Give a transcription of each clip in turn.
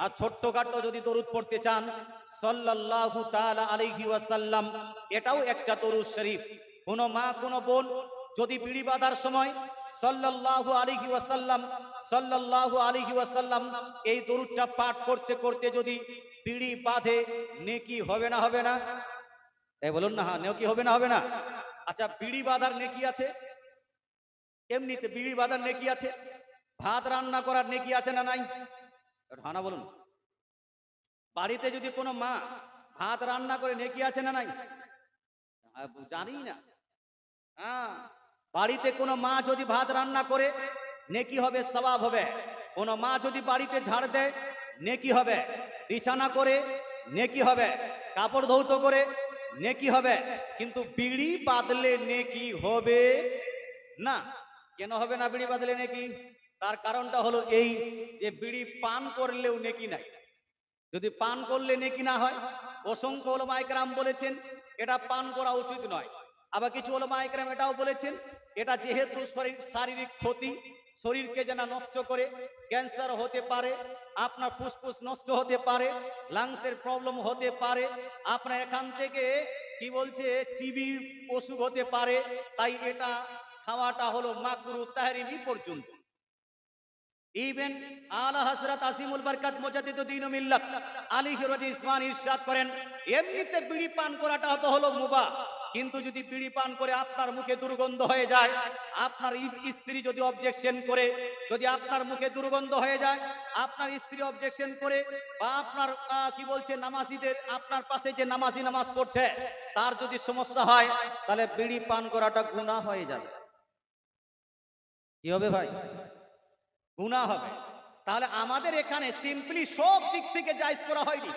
আর ছোট্টখাটো যদি দরুদ পড়তে চান সাল্লাল্লাহু তাআলা আলাইহি ওয়াসাল্লাম, এটাও একটা দরুদ শরীফ। কোন মা কোন বোন যদি বিড়ি বাঁধার সময় সাল্লাল্লাহু আলাইহি ওয়াসাল্লাম সাল্লাল্লাহু আলাইহি ওয়াসাল্লাম এই দরুদটা পাঠ করতে করতে যদি বিড়ি বাঁধে, নেকি হবে না হবে না? এই বলুন না, হ্যাঁ নেকি হবে না হবে না? আচ্ছা, বিড়ি বাঁধার নেকি আছে? এমনিতে বিড়ি বাঁধার নেকি আছে, ভাত রান্না করার নেকি আছে না নাই? হানা বলুন। বাড়িতে যদি কোনো মা ভাত রান্না করে নেকি আছে না নাই? জানি না। হ্যাঁ, বাড়িতে কোনো মা যদি ভাত রান্না করে নেকি হবে, সওয়াব হবে। কোনো মা যদি বাড়িতে ঝাড় দেয় নেকি হবে, বিছানা করে নেকি হবে, কাপড় ধৌত করে নেকি হবে। কিন্তু বিড়ি বাঁধলে নেকি হবে না। কেন হবে না বিড়ি বাঁধলে নেকি? তার কারণটা হলো এই যে বিড়ি পান করলেও নেকি নাই। যদি পান করলে নেকি না হয়, অসংখ্য ওলামায়ে কেরাম বলেছেন এটা পান করা উচিত নয়। আবার কিছু ওলামায়ে কেরাম এটাও বলেছেন এটা যেহেতু শারীরিক ক্ষতি, শরীরকে যেন নষ্ট করে, ক্যান্সার হতে পারে, আপনার ফুসফুস নষ্ট হতে পারে, লাংসের প্রবলেম হতে পারে, আপনার এখান থেকে কি বলছে টিবির অসুখ হতে পারে, তাই এটা খাওয়াটা হলো মাকরুহ তাহরিমি পর্যন্ত। ইভেন আলা হযরত আসিমুল বরকত মুজাদ্দিদুদ্দিন মিল্লাত আলাইহি রাদিয়াল্লাহু ইরশাদ করেন এমনিতে বিড়ি পান করাটা তো হলো মুবাহ, কিন্তু যদি বিড়ি পান করে আপনার মুখে দুর্গন্ধ হয়ে যায়, আপনার স্ত্রী যদি অবজেকশন করে, যদি আপনার মুখে দুর্গন্ধ হয়ে যায়, আপনার স্ত্রী অবজেকশন করে, বা আপনার কি বলছে নামাজিদের আপনার পাশে যে নামাজি নামাজ পড়ছে তার যদি সমস্যা হয়, তাহলে বিড়ি পান করাটা গুনাহ হয়ে যাবে। কি হবে ভাই? গুনাহ হবে। তাহলে আমাদের এখানে সিম্পলি সব দিক থেকে জায়েজ করা হয়নি,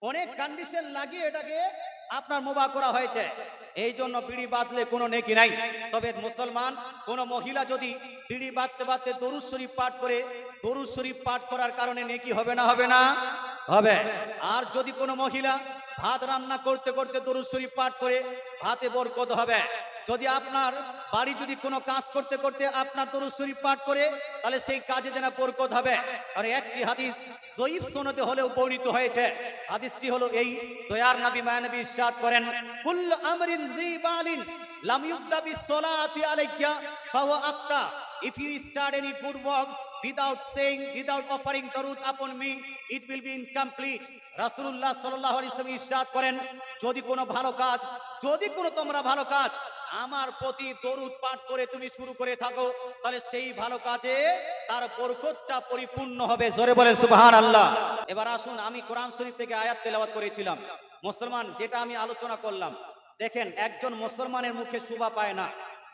অনেক কন্ডিশন লাগিয়ে এটাকে আপনার মুবাহ করা হয়েছে। এই জন্য বিড়ি বাঁধলে কোনো নেকি নাই। তবে মুসলমান কোন মহিলা যদি বিড়ি বাঁধতে বাঁধতে দরুদ শরীফ পাঠ করে, দরুদ শরীফ পাঠ করার কারণে নেকি হবে না হবে না? হবে। আর যদি কোনো মহিলা ভাত রান্না করতে করতে দরুদ শরীফ পাঠ করে, ভাতে বরকত হবে। যদি আপনার বাড়ি যদি কোনো কাজ করতে করতে আপনার দরুদ শরীফ পাঠ করে, তাহলে সেই কাজে যেন বরকত হবে। আর একটি হাদিস জয়ীফ সনদে হলেও বর্ণিত হয়েছে। হাদিসটি হলো এই, দয়ার নবী মায়ানবী ইরশাদ করেন কুল্লু আমরিন যিবালিন লাম ইউবদা বিসসালাতি আলাইকা ফাহুয়া আক্তা। If you start any good work without saying, without offering darud upon me, it will be incomplete. রাসূলুল্লাহ সাল্লাল্লাহু আলাইহি ওয়াসাল্লাম ইরশাদ করেন যদি কোনো ভালো কাজ, যদি কোনো তোমরা ভালো কাজ আমার প্রতি দরুদ পাঠ করে তুমি শুরু করে থাকো, তাহলে সেই ভালো কাজে তার বরকতটা পরিপূর্ণ হবে। জোরে বলে সুবহানাল্লাহ। এবার আসুন, আমি কোরআন শরীফ থেকে আয়াত তেলাওয়াত করেছিলাম। মুসলমান যেটা আমি আলোচনা করলাম, দেখেন একজন মুসলমানের মুখে শোভা পায় না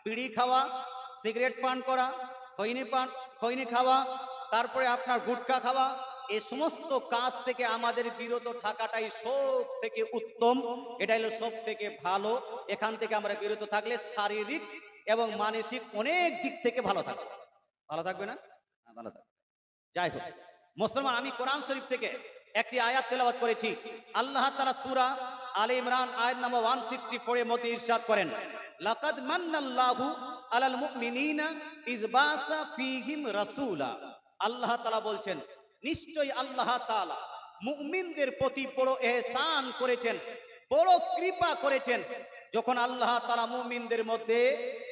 বিড়ি খাওয়া, সিগারেট পান করা, খৈনি খাওয়া, তারপরে আপনার গুটখা খাওয়া। এই সমস্ত কাজ থেকে আমাদের বিরত থাকাটাই সব থেকে উত্তম, এটা হলো সব থেকে ভালো। এখান থেকে আমরা বিরত থাকলে শারীরিক এবং মানসিক অনেক দিক থেকে ভালো থাকবে। ভালো থাকবে না? ভালো থাকবে। যাই হোক মুসলমান, আমি কোরআন শরীফ থেকে একটি আয়াত তেলাওয়াত করেছি। আল্লাহ তাআলা সূরা আলে ইমরান আয়াত নাম্বার 164 এর মধ্যে ইরশাদ করেন লাকাদ মান্নাল্লাহু আলাল মুমিনিনা ইয বাসা ফীহিম রাসূলা। আল্লাহ তাআলা বলছেন নিশ্চয়ই আল্লাহ তাআলা মুমিনদের প্রতি বড় ইহসান করেছেন, বড় কৃপা করেছেন, যখন আল্লাহ তাআলা মুমিনদের মধ্যে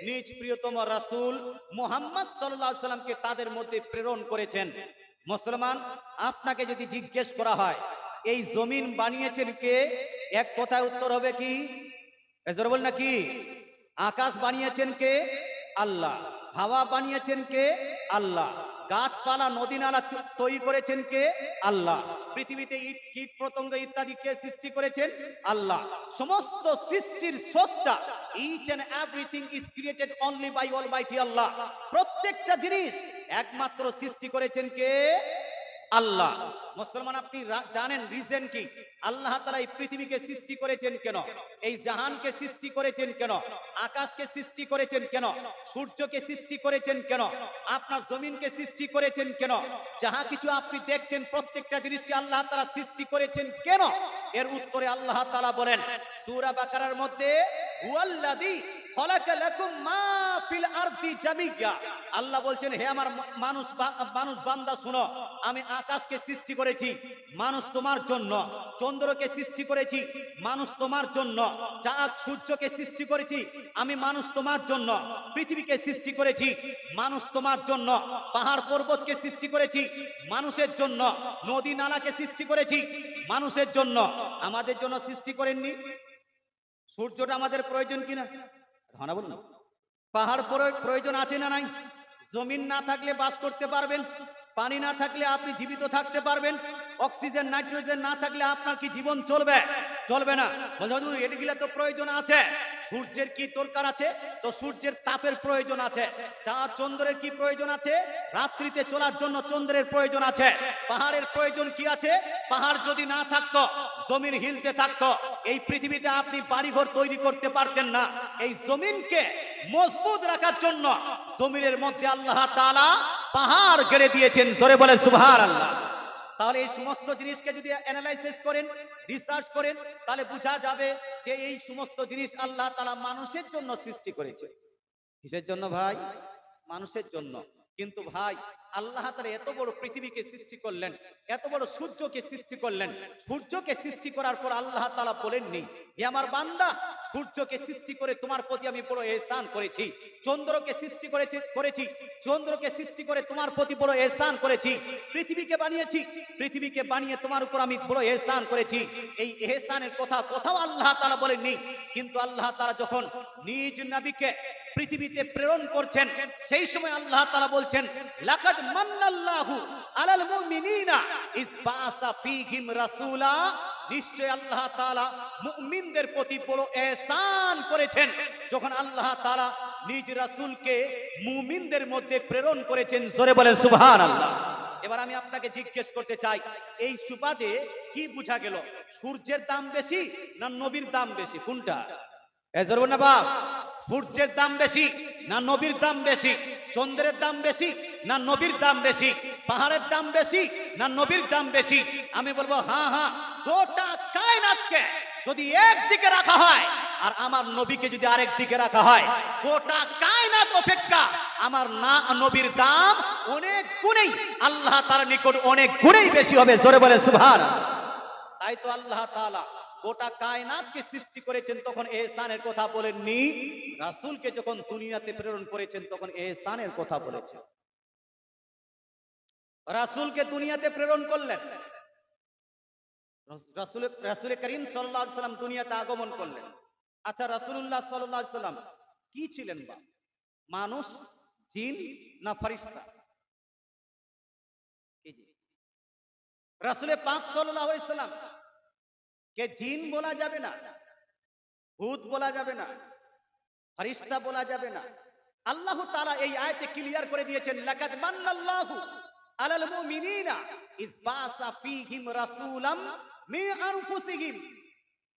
নিজ প্রিয়তম রাসূল মুহাম্মদ সাল্লাল্লাহু আলাইহি সাল্লামকে তাদের মধ্যে প্রেরণ করেছেন। মুসলমান, আপনাকে যদি জিজ্ঞেস করা হয় এই জমিন বানিয়েছেন কে, এক কথায় উত্তর হবে কি? জোরে বল না কি? আকাশ বানিয়েছেন কে? আল্লাহ। হাওয়া বানিয়েছেন কে? আল্লাহ। গাছপালা নদী নালা তৈরি করেছেন কে? আল্লাহ। পৃথিবীতে ইট কীট পতঙ্গ ইত্যাদি কে সৃষ্টি করেছেন? আল্লাহ। সমস্ত সৃষ্টির স্রষ্টা, each and everything is created only by almighty Allah. প্রত্যেকটা জিনিস একমাত্র সৃষ্টি করেছেন কে? আল্লাহ। মুসলমান, আপনি জানেন রিজন কি? আল্লাহ তাআলা এই পৃথিবীকে সৃষ্টি করেছেন কেন? এই জাহানকে সৃষ্টি করেছেন কেন? আকাশকে সৃষ্টি করেছেন কেন? সূর্যকে সৃষ্টি করেছেন কেন? আপনার জমিনকে সৃষ্টি করেছেন কেন? যাহা কিছু আপনি দেখছেন প্রত্যেকটা জিনিসকে আল্লাহ তাআলা সৃষ্টি করেছেন কেন? এর উত্তরে আল্লাহ তাআলা বলেন সূরা বাকারার মধ্যে হুয়াল্লাযী খালাকা লাকুম মা ফিল আরদি জামিয়া। আল্লাহ বলছেন, হে আমার মানুষ বান্দা শুনো, আমি আকাশকে সৃষ্টি করেছি মানুষ তোমার জন্য, চন্দ্রকে সৃষ্টি করেছি মানুষ তোমার জন্য, চাঁদ সূর্যকে সৃষ্টি করেছি আমি মানুষ তোমার জন্য, পৃথিবীকে সৃষ্টি করেছি মানুষ তোমার জন্য, পাহাড় পর্বতকে সৃষ্টি করেছি মানুষের জন্য, নদী নালাকে সৃষ্টি করেছি মানুষের জন্য। আমাদের জন্য সৃষ্টি করেননি? সূর্যটা আমাদের প্রয়োজন কিনা? হ্যাঁ বলুন। পাহাড় প্রয়োজন আছে না নাই? জমিন না থাকলে বাস করতে পারবেন? পানি না থাকলে আপনি জীবিত থাকতে পারবেন? অক্সিজেন নাইট্রোজেন না থাকলে আপনার কি জীবন চলবে? চলবে না। বন্ধু, এগুলা তো প্রয়োজন আছে। সূর্যের কি দরকার আছে? তো সূর্যের তাপের প্রয়োজন আছে। চাঁদ চন্দ্রের কি প্রয়োজন আছে? রাত্রিতে চলার জন্য চন্দ্রের প্রয়োজন আছে। পাহাড়ের প্রয়োজন কি আছে? পাহাড় যদি না থাকতো, জমিন হিলতে থাকতো, এই পৃথিবীতে আপনি বাড়িঘর তৈরি করতে পারতেন না। এই জমিনকে মজবুত রাখার জন্য জমিনের মধ্যে আল্লাহ তাআলা পাহাড় গেড়ে দিয়েছেন। জোরে বলেন সুবহানাল্লাহ। তাহলে এই সমস্ত জিনিসকে যদি অ্যানালাইসিস করেন, রিসার্চ করেন, তাহলে বোঝা যাবে যে এই সমস্ত জিনিস আল্লাহ তাআলা মানুষের জন্য সৃষ্টি করেছে। কিসের জন্য ভাই? মানুষের জন্য। কিন্তু ভাই, আল্লাহ তাআলা এত বড় পৃথিবীকে সৃষ্টি করলেন, এত বড় সূর্যকে সৃষ্টি করলেন, সূর্যকে সৃষ্টি করার পর আল্লাহ তাআলা বলেননি, হে আমার বান্দা, সূর্যকে সৃষ্টি করে তোমার প্রতি আমি বড় ইহসান করেছি, চন্দ্রকে সৃষ্টি করেছি, চন্দ্রকে সৃষ্টি করে তোমার প্রতি বড় ইহসান করেছি, পৃথিবীকে বানিয়েছি, পৃথিবীকে বানিয়ে তোমার উপর আমি বড় ইহসান করেছি। এই ইহসানের কথা কোথাও আল্লাহ তাআলা বলেননি। কিন্তু আল্লাহ তাআলা যখন নিজ নবীকে পৃথিবীতে প্রেরণ করছেন, সেই সময় আল্লাহ তাআলা বলছেন, লাকাদ মান্নাল্লাহু আলাল মুমিনিনা ইজ বাসা ফীহিম রাসূলা। নিশ্চয় আল্লাহ তাআলা মুমিনদের প্রতি বড় ইহসান করেছেন যখন আল্লাহ তাআলা নিজ রাসূলকে মুমিনদের মধ্যে প্রেরণ করেছেন। জোরে বলেন সুবহানাল্লাহ। এবার আমি আপনাকে জিজ্ঞেস করতে চাই, এই সুবাদে কি বোঝা গেল? সূর্যের দাম বেশি না নবীর দাম বেশি? কোনটা? এজরব না বাপ। সূর্যের দাম বেশি না নবীর দাম বেশি? চন্দ্রের দাম বেশি না নবীর দাম বেশি? পাহাড়ের দাম বেশি না নবীর দাম বেশি? আমি বলবো হ্যাঁ হ্যাঁ, গোটা কায়নাতকে যদি একদিকে রাখা হয় আর আমার নবীকে যদি আরেক দিকে রাখা হয়, গোটা কায়নাত অপেক্ষা আমার না নবীর দাম অনেক গুণেই আল্লাহ তাআলার নিকট অনেক গুণেই বেশি হবে। জোরে বলে সুবহানাল্লাহ। তাই তো আল্লাহ তাআলা গোটা কায়নাতকে সৃষ্টি করেছেন তখন ইহসানের কথা বলেননি, রাসূলকে যখন দুনিয়াতে প্রেরণ করেছেন তখন ইহসানের কথা বলেছেন। রাসূলকে দুনিয়াতে প্রেরণ করলেন, রাসূল করিম সাল্লাল্লাহু আলাইহি সাল্লাম দুনিয়াতে আগমন করলেন। আচ্ছা, রাসূলুল্লাহ সাল্লাল্লাহু আলাইহি সাল্লাম কি ছিলেন? বা মানুষ, জিন না ফেরেশতা? কি জি? রাসূল পাক সাল্লাল্লাহু আলাইহি সাল্লাম কে জিন বলা যাবে না, ভূত বলা যাবে না, ফেরেশতা বলা যাবে না। আল্লাহ তাআলা এই আয়াতে ক্লিয়ার করে দিয়েছেন, লাকাদ মান্নাল্লাহু আলাল মুমিনিনা ইজ বাসা ফীহিম রাসূলাম মিন আনফুসিহিম।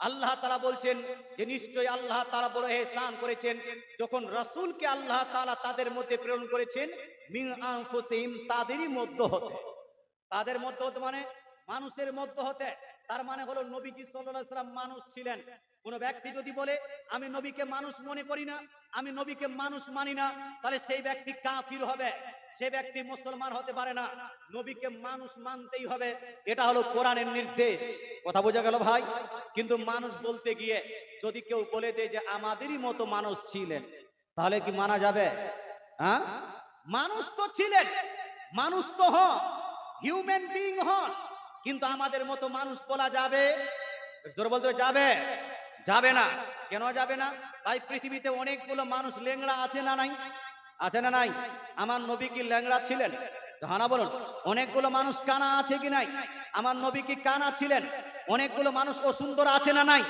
আল্লাহ তাআলা বলছেন যে নিশ্চয়ই আল্লাহ তাআলা বড় ইহসান করেছেন যখন রাসূলকে আল্লাহ তাআলা তাদের মধ্যে প্রেরণ করেছেন, মিন আনফুসিহিম, তাদেরই মধ্য হতে। তাদের মধ্য হতে মানে মানুষের মধ্য হতে। তার মানে হলো নবীজি সাল্লাল্লাহু আলাইহি সাল্লাম মানুষ ছিলেন। কোন ব্যক্তি যদি বলে আমি নবীকে মানুষ মনে করি না, আমি নবীকে মানুষ মানি না, তাহলে সেই ব্যক্তি কাফির হবে, সে ব্যক্তি মুসলমান হতে পারে না। নবীকে মানুষ মানতেই হবে, এটা হলো কোরআনের নির্দেশ। কথা বোঝা গেল ভাই? কিন্তু মানুষ বলতে গিয়ে যদি কেউ বলে দেয় যে আমাদেরই মতো মানুষ ছিলেন, তাহলে কি মানা যাবে? হ্যাঁ, মানুষ তো ছিলেন, মানুষ তো হন, হিউম্যান বিইং হন, কিন্তু আমাদের মতো মানুষ বলা যাবে? জোর বলতে যাবে? যাবে না। কেন যাবে না ভাই? পৃথিবীতে অনেকগুলো মানুষ ল্যাংড়া আছে না নাই? আছে না নাই? আমার নবী কি ল্যাংড়া ছিলেন? হানা বলুন। অনেকগুলো মানুষ কানা আছে কি নাই? আমার নবী কি কানা ছিলেন? অনেকগুলো মানুষ অসুন্দর আছে না নাই?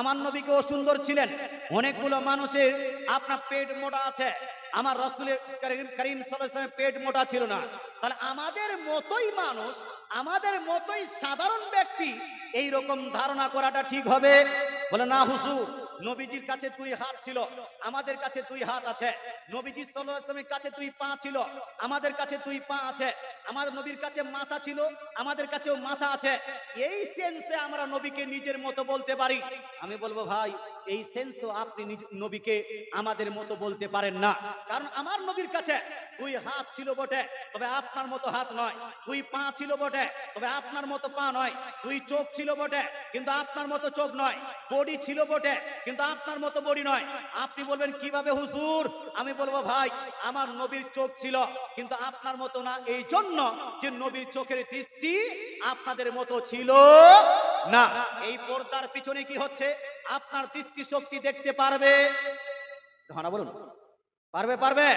আমার নবী কি অসুন্দর ছিলেন? অনেকগুলো মানুষের আপনার পেট মোটা আছে, আমার রাসূল করিম সাল্লাল্লাহু আলাইহি ওয়াসাল্লামের পেট মোটা ছিল না। তাহলে আমাদের মতোই মানুষ, আমাদের মতোই সাধারণ ব্যক্তি এই রকম ধারণা করাটা ঠিক হবে? বলে না হুজুর, নবীজির কাছে দুই হাত ছিল, আমাদের কাছে দুই হাত আছে। নবীজি সাল্লাল্লাহু আলাইহি ওয়াসাল্লামের কাছে দুই পা ছিল, আমাদের কাছে দুই পা আছে। আমাদের নবীর কাছে মাথা ছিল, আমাদের কাছেও মাথা আছে। এই সেন্সে আমরা নবীকে নিজের মতো বলতে পারি। আমি বলবো ভাই, এই সেন্সও আপনি নবীকে আমাদের মতো বলতে পারেন না। কারণ আমার নবীর কাছে 2 হাত ছিল বটে, তবে আপনার মতো হাত নয়। 2 পা ছিল বটে, তবে আপনার মতো পা নয়। 2 চোখ ছিল বটে, কিন্তু আপনার মতো চোখ নয়। বডি ছিল বটে, কিন্তু আপনার মতো বডি নয়। আপনি বলবেন কিভাবে হুজুর? আমি বলবো ভাই, আমার নবীর চোখ ছিল, কিন্তু আপনার মতো না, এই জন্য যে নবীর চোখের দৃষ্টি আপনাদের মতো ছিল না। এই পর্দার পিছনে কি হচ্ছে? আপনার দৃষ্টি শক্তি দেখতে পারবে? হ্যাঁ বলুন, পারবে? পারবে?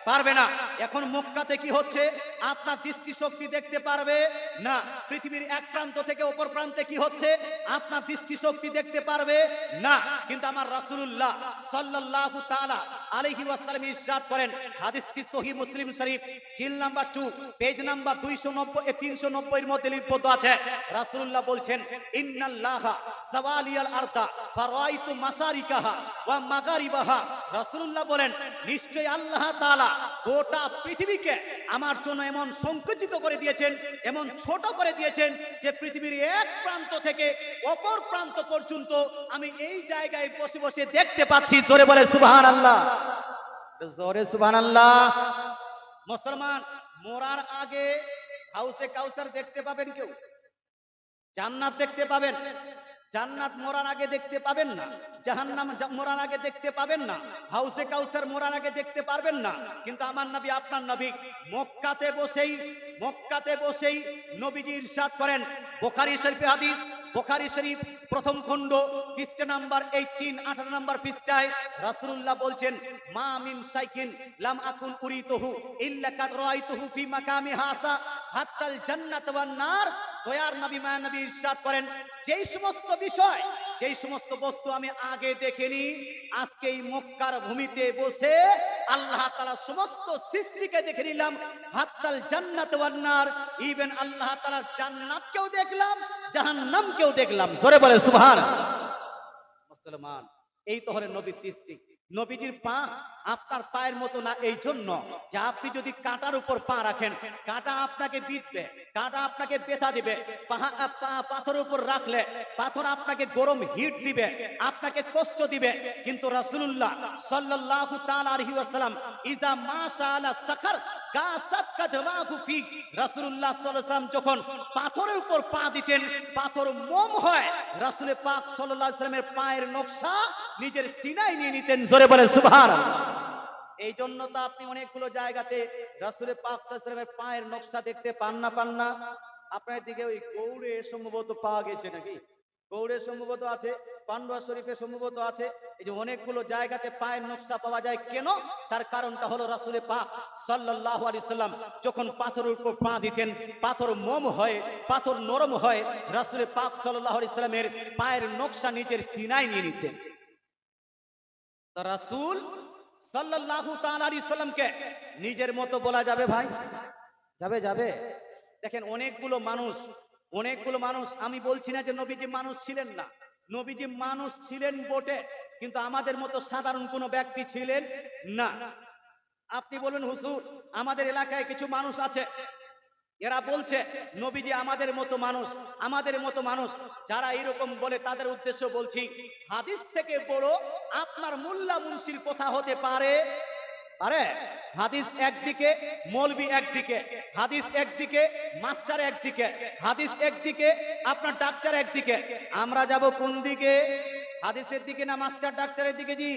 পারবে না। এখন মক্কাতে কি হচ্ছে? আপনার দৃষ্টি শক্তি দেখতে পারবে না। পৃথিবীর এক প্রান্ত থেকে অপর প্রান্তে কি হচ্ছে? আপনার দৃষ্টি শক্তি দেখতে পারবে না। কিন্তু আমার রাসূলুল্লাহ সাল্লাল্লাহু তাআলা আলাইহি ওয়াসাল্লাম ইরশাদ করেন, হাদিসটি সহিহ মুসলিম শরীফ জিল নাম্বার 2 পেজ নাম্বার 390 এর মধ্যে লিপিবদ্ধ আছে। রাসূলুল্লাহ বলছেন, ইন্নাল্লাহা সাওয়ালিয়াল আরদা ফারাইতু মাশারিকাহা ওয়া মাগারিবাহা। রাসূলুল্লাহ বলেন, নিশ্চয়ই আল্লাহ তাআলা গোটা পৃথিবীকে আমার জন্য এমন সংকুচিত করে দিয়েছেন, এমন ছোট করে দিয়েছেন যে পৃথিবীর এক প্রান্ত থেকে অপর প্রান্ত পর্যন্ত আমি এই জায়গায় বসে বসে দেখতে পাচ্ছি। জোরে বলে সুবহানাল্লাহ, জোরে সুবহানাল্লাহ। মুসলমান, মরার আগে হাউসে কাউসার দেখতে পাবেন কেউ? জান্নাত দেখতে পাবেন? জান্নাত মরার আগে দেখতে পাবেন না। জাহান্নাম মরার আগে দেখতে পাবেন না। হাউসে কাউসার মরার আগে দেখতে পারবেন না। কিন্তু আমার নবী, আপনার নবী মক্কাতে বসেই নবীজি ইরশাদ করেন, বুখারী শরীফে হাদিস, বুখারী শরীফ প্রথম খণ্ড পৃষ্ঠা নাম্বার 18 18 নাম্বার পৃষ্ঠায় রাসূলুল্লাহ বলছেন, মা মিন শাইকিন লাম আকুন উরিতুহু ইল্লা কাদ রাআইতুহু ফি মাকামি হাসা হাত্তাল জান্নাত ওয়ান নার। দয়ার নবী মায়া নবী ইরশাদ করেন, যেই সমস্ত বিষয়, যেই সমস্ত বস্তু আমি আগে দেখিনি, আজকে এই মক্কার ভূমিতে বসে আল্লাহ তাআলা সমস্ত সৃষ্টিকে দেখে নিলাম। হাত্তাল জান্নাত ওয়ান নার, ইভেন আল্লাহ তাআলার জান্নাতকেও দেখলাম, জাহান্নামকেও দেখলাম। জোরে বলে সুবহানাল্লাহ। মুসলমান, এই তো হলো নবীর দৃষ্টি। নবীজির পা আপনার পায়ের মতো না, এই জন্য যে আপনি যদি কাঁটার উপর পা রাখেন, কাঁটা আপনাকে বিঁধবে, কাঁটা আপনাকে ব্যথা দিবে। পাথরের উপর রাখলে পাথর আপনাকে গরম হিট দিবে, আপনাকে কষ্ট দিবে। কিন্তু রাসূলুল্লাহ সাল্লাল্লাহু তাআলা আলাইহি ওয়াসাল্লাম ইজা মাশা আলা সাখার গাসাত কাদমাহু ফি, রাসূলুল্লাহ সাল্লাল্লাহু আলাইহি ওয়াসাল্লাম যখন পাথরের উপর পা দিতেন, পাথর মোম হয়। রাসূল পাক সাল্লাল্লাহু আলাইহি ওয়াসাল্লামের পায়ের নকশা নিজের সিনায় নিয়ে নিতেন। জোরে বলেন সুবহানাল্লাহ। এই জন্য তো আপনি অনেকগুলো জায়গাতে রাসূল পাক সাল্লাল্লাহু আলাইহি ওয়াসাল্লামের পায়ের নকশা দেখতে পান না। আপনার দিকে ওই গৌড়ে সম্ভবত পাওয়া গেছে নাকি? গৌড়ে সম্ভবত আছে, পান্ডুয়া শরীফে সম্ভবত আছে। এই যে অনেকগুলো জায়গাতে পায়ের নকশা পাওয়া যায় কেন? তার কারণটা হলো রাসূল পাক সাল্লাল্লাহু আলাইহি সাল্লাম যখন পাথরের উপর পা দিতেন, পাথর মোম হয়, পাথর নরম হয়। রাসূল পাক সাল্লাল্লাহু আলাইহি সাল্লামের পায়ের নকশা নিজের সিনায় নিয়ে নিতেন। তো রাসূল সাল্লাল্লাহু তাআলা আলাইহি সাল্লামকে নিজের মতো বলা যাবে ভাই? যাবে? দেখেন, অনেকগুলো মানুষ, আমি বলছি না যে নবীজি মানুষ ছিলেন না, নবীজি মানুষ ছিলেন বটে, কিন্তু আমাদের মতো সাধারণ কোনো ব্যক্তি ছিলেন না। আপনি বলবেন হুজুর, আমাদের এলাকায় কিছু মানুষ আছে, এরা বলছে নবীজি আমাদের মতো মানুষ। যারা এরকম বলে তাদের উদ্দেশ্য বলছি, হাদিস থেকে বড় আপনার মোল্লা মুন্সির কথা হতে পারে? হাদিস একদিকে, মৌলবি একদিকে, হাদিস একদিকে, মাস্টার একদিকে, হাদিস একদিকে, আপনার ডাক্তার একদিকে। আমরা যাব কোন দিকে? হাদিসের দিকে না মাস্টার ডাক্তারের দিকে? জি,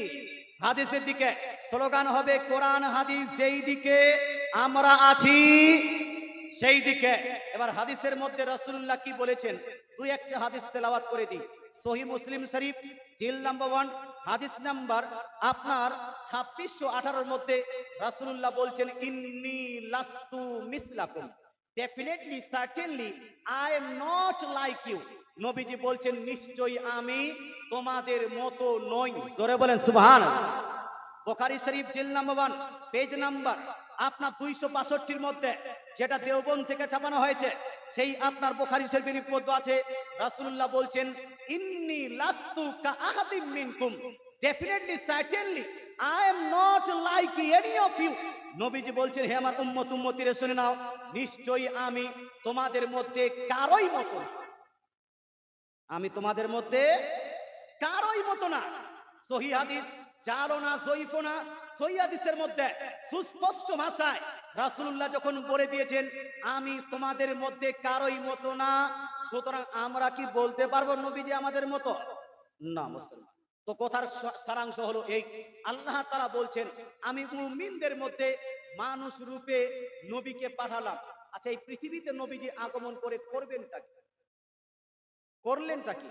হাদিসের দিকে। স্লোগান হবে কোরআন হাদিস যেই দিকে আমরা আছি সেই দিকে। এবার হাদিসের মধ্যে রাসূলুল্লাহ কি বলেছেন, দুই একটা হাদিস তেলাওয়াত করে দিই। সহিহ মুসলিম শরীফ জিল নাম্বার 1 হাদিস নাম্বার আপনার 2618 এর মধ্যে রাসূলুল্লাহ বলছেন, ইন্নী লাস্তু মিসলাকুম, definitely certainly I am not like you. নবীজি বলছেন, নিশ্চয়ই আমি তোমাদের মতো নই। জোরে বলেন সুবহানাল্লাহ। বুখারী শরীফ জিল নাম্বার 1 পেজ নাম্বার আপনার 262 এর মধ্যে, যেটা দেওবন্দ থেকে ছাপানো হয়েছে, সেই আপনার বুখারী শরীফে লিপিবদ্ধ আছে। রাসূলুল্লাহ বলছেন, ইন্নী লাস্তু কা আহাদিম মিনকুম, definitely certainly I am not like any of you. নবীজি বলছেন, হে আমার উম্মত উম্মতিরা শুনে নাও, নিশ্চয়ই আমি তোমাদের মধ্যে কারোই মতো না। আমি তোমাদের মধ্যে কারোই মতো না। সহিহ হাদিস, জালো না জয়ীফও না, সহিহ হাদিসের মধ্যে সুস্পষ্ট ভাষায় রাসূলুল্লাহ যখন বলে দিয়েছেন আমি তোমাদের মধ্যে কারোই মতো না, সুতরাং আমরা কি বলতে পারবো নবীজি আমাদের মতো? না মুসলমান। তো কথার সারাংশ হলো এই, আল্লাহ তাআলা বলছেন আমি মুমিনদের মধ্যে মানুষ রূপে নবীকে পাঠালাম। আচ্ছা, এই পৃথিবীতে নবীজি আগমন করে করবেনটা কি, করলেনটা কি?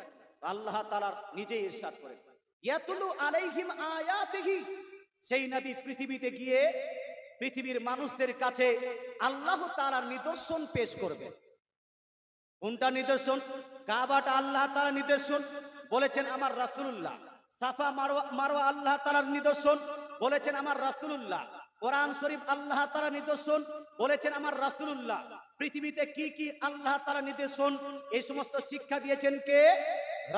আল্লাহ তাআলা নিজেই ইরশাদ করেন ইয়াতুলু আলাইহিম আয়াতিহি, সেই নবী পৃথিবীতে গিয়ে পৃথিবীর মানুষদের কাছে আল্লাহ তাআলার নিদর্শন পেশ করবেন। কোনটা নিদর্শন? কাবাটা আল্লাহ তাআলার নিদর্শন, বলেছেন আমার রাসূলুল্লাহ। সাফা মারওয়া আল্লাহ তাআলার নিদর্শন, বলেছেন আমার রাসূলুল্লাহ। কোরআন শরীফ আল্লাহ তাআলার নিদর্শন, বলেছেন আমার রাসূলুল্লাহ। পৃথিবীতে কি কি আল্লাহ তাআলার নিদর্শন, এই সমস্ত শিক্ষা দিয়েছেন কে?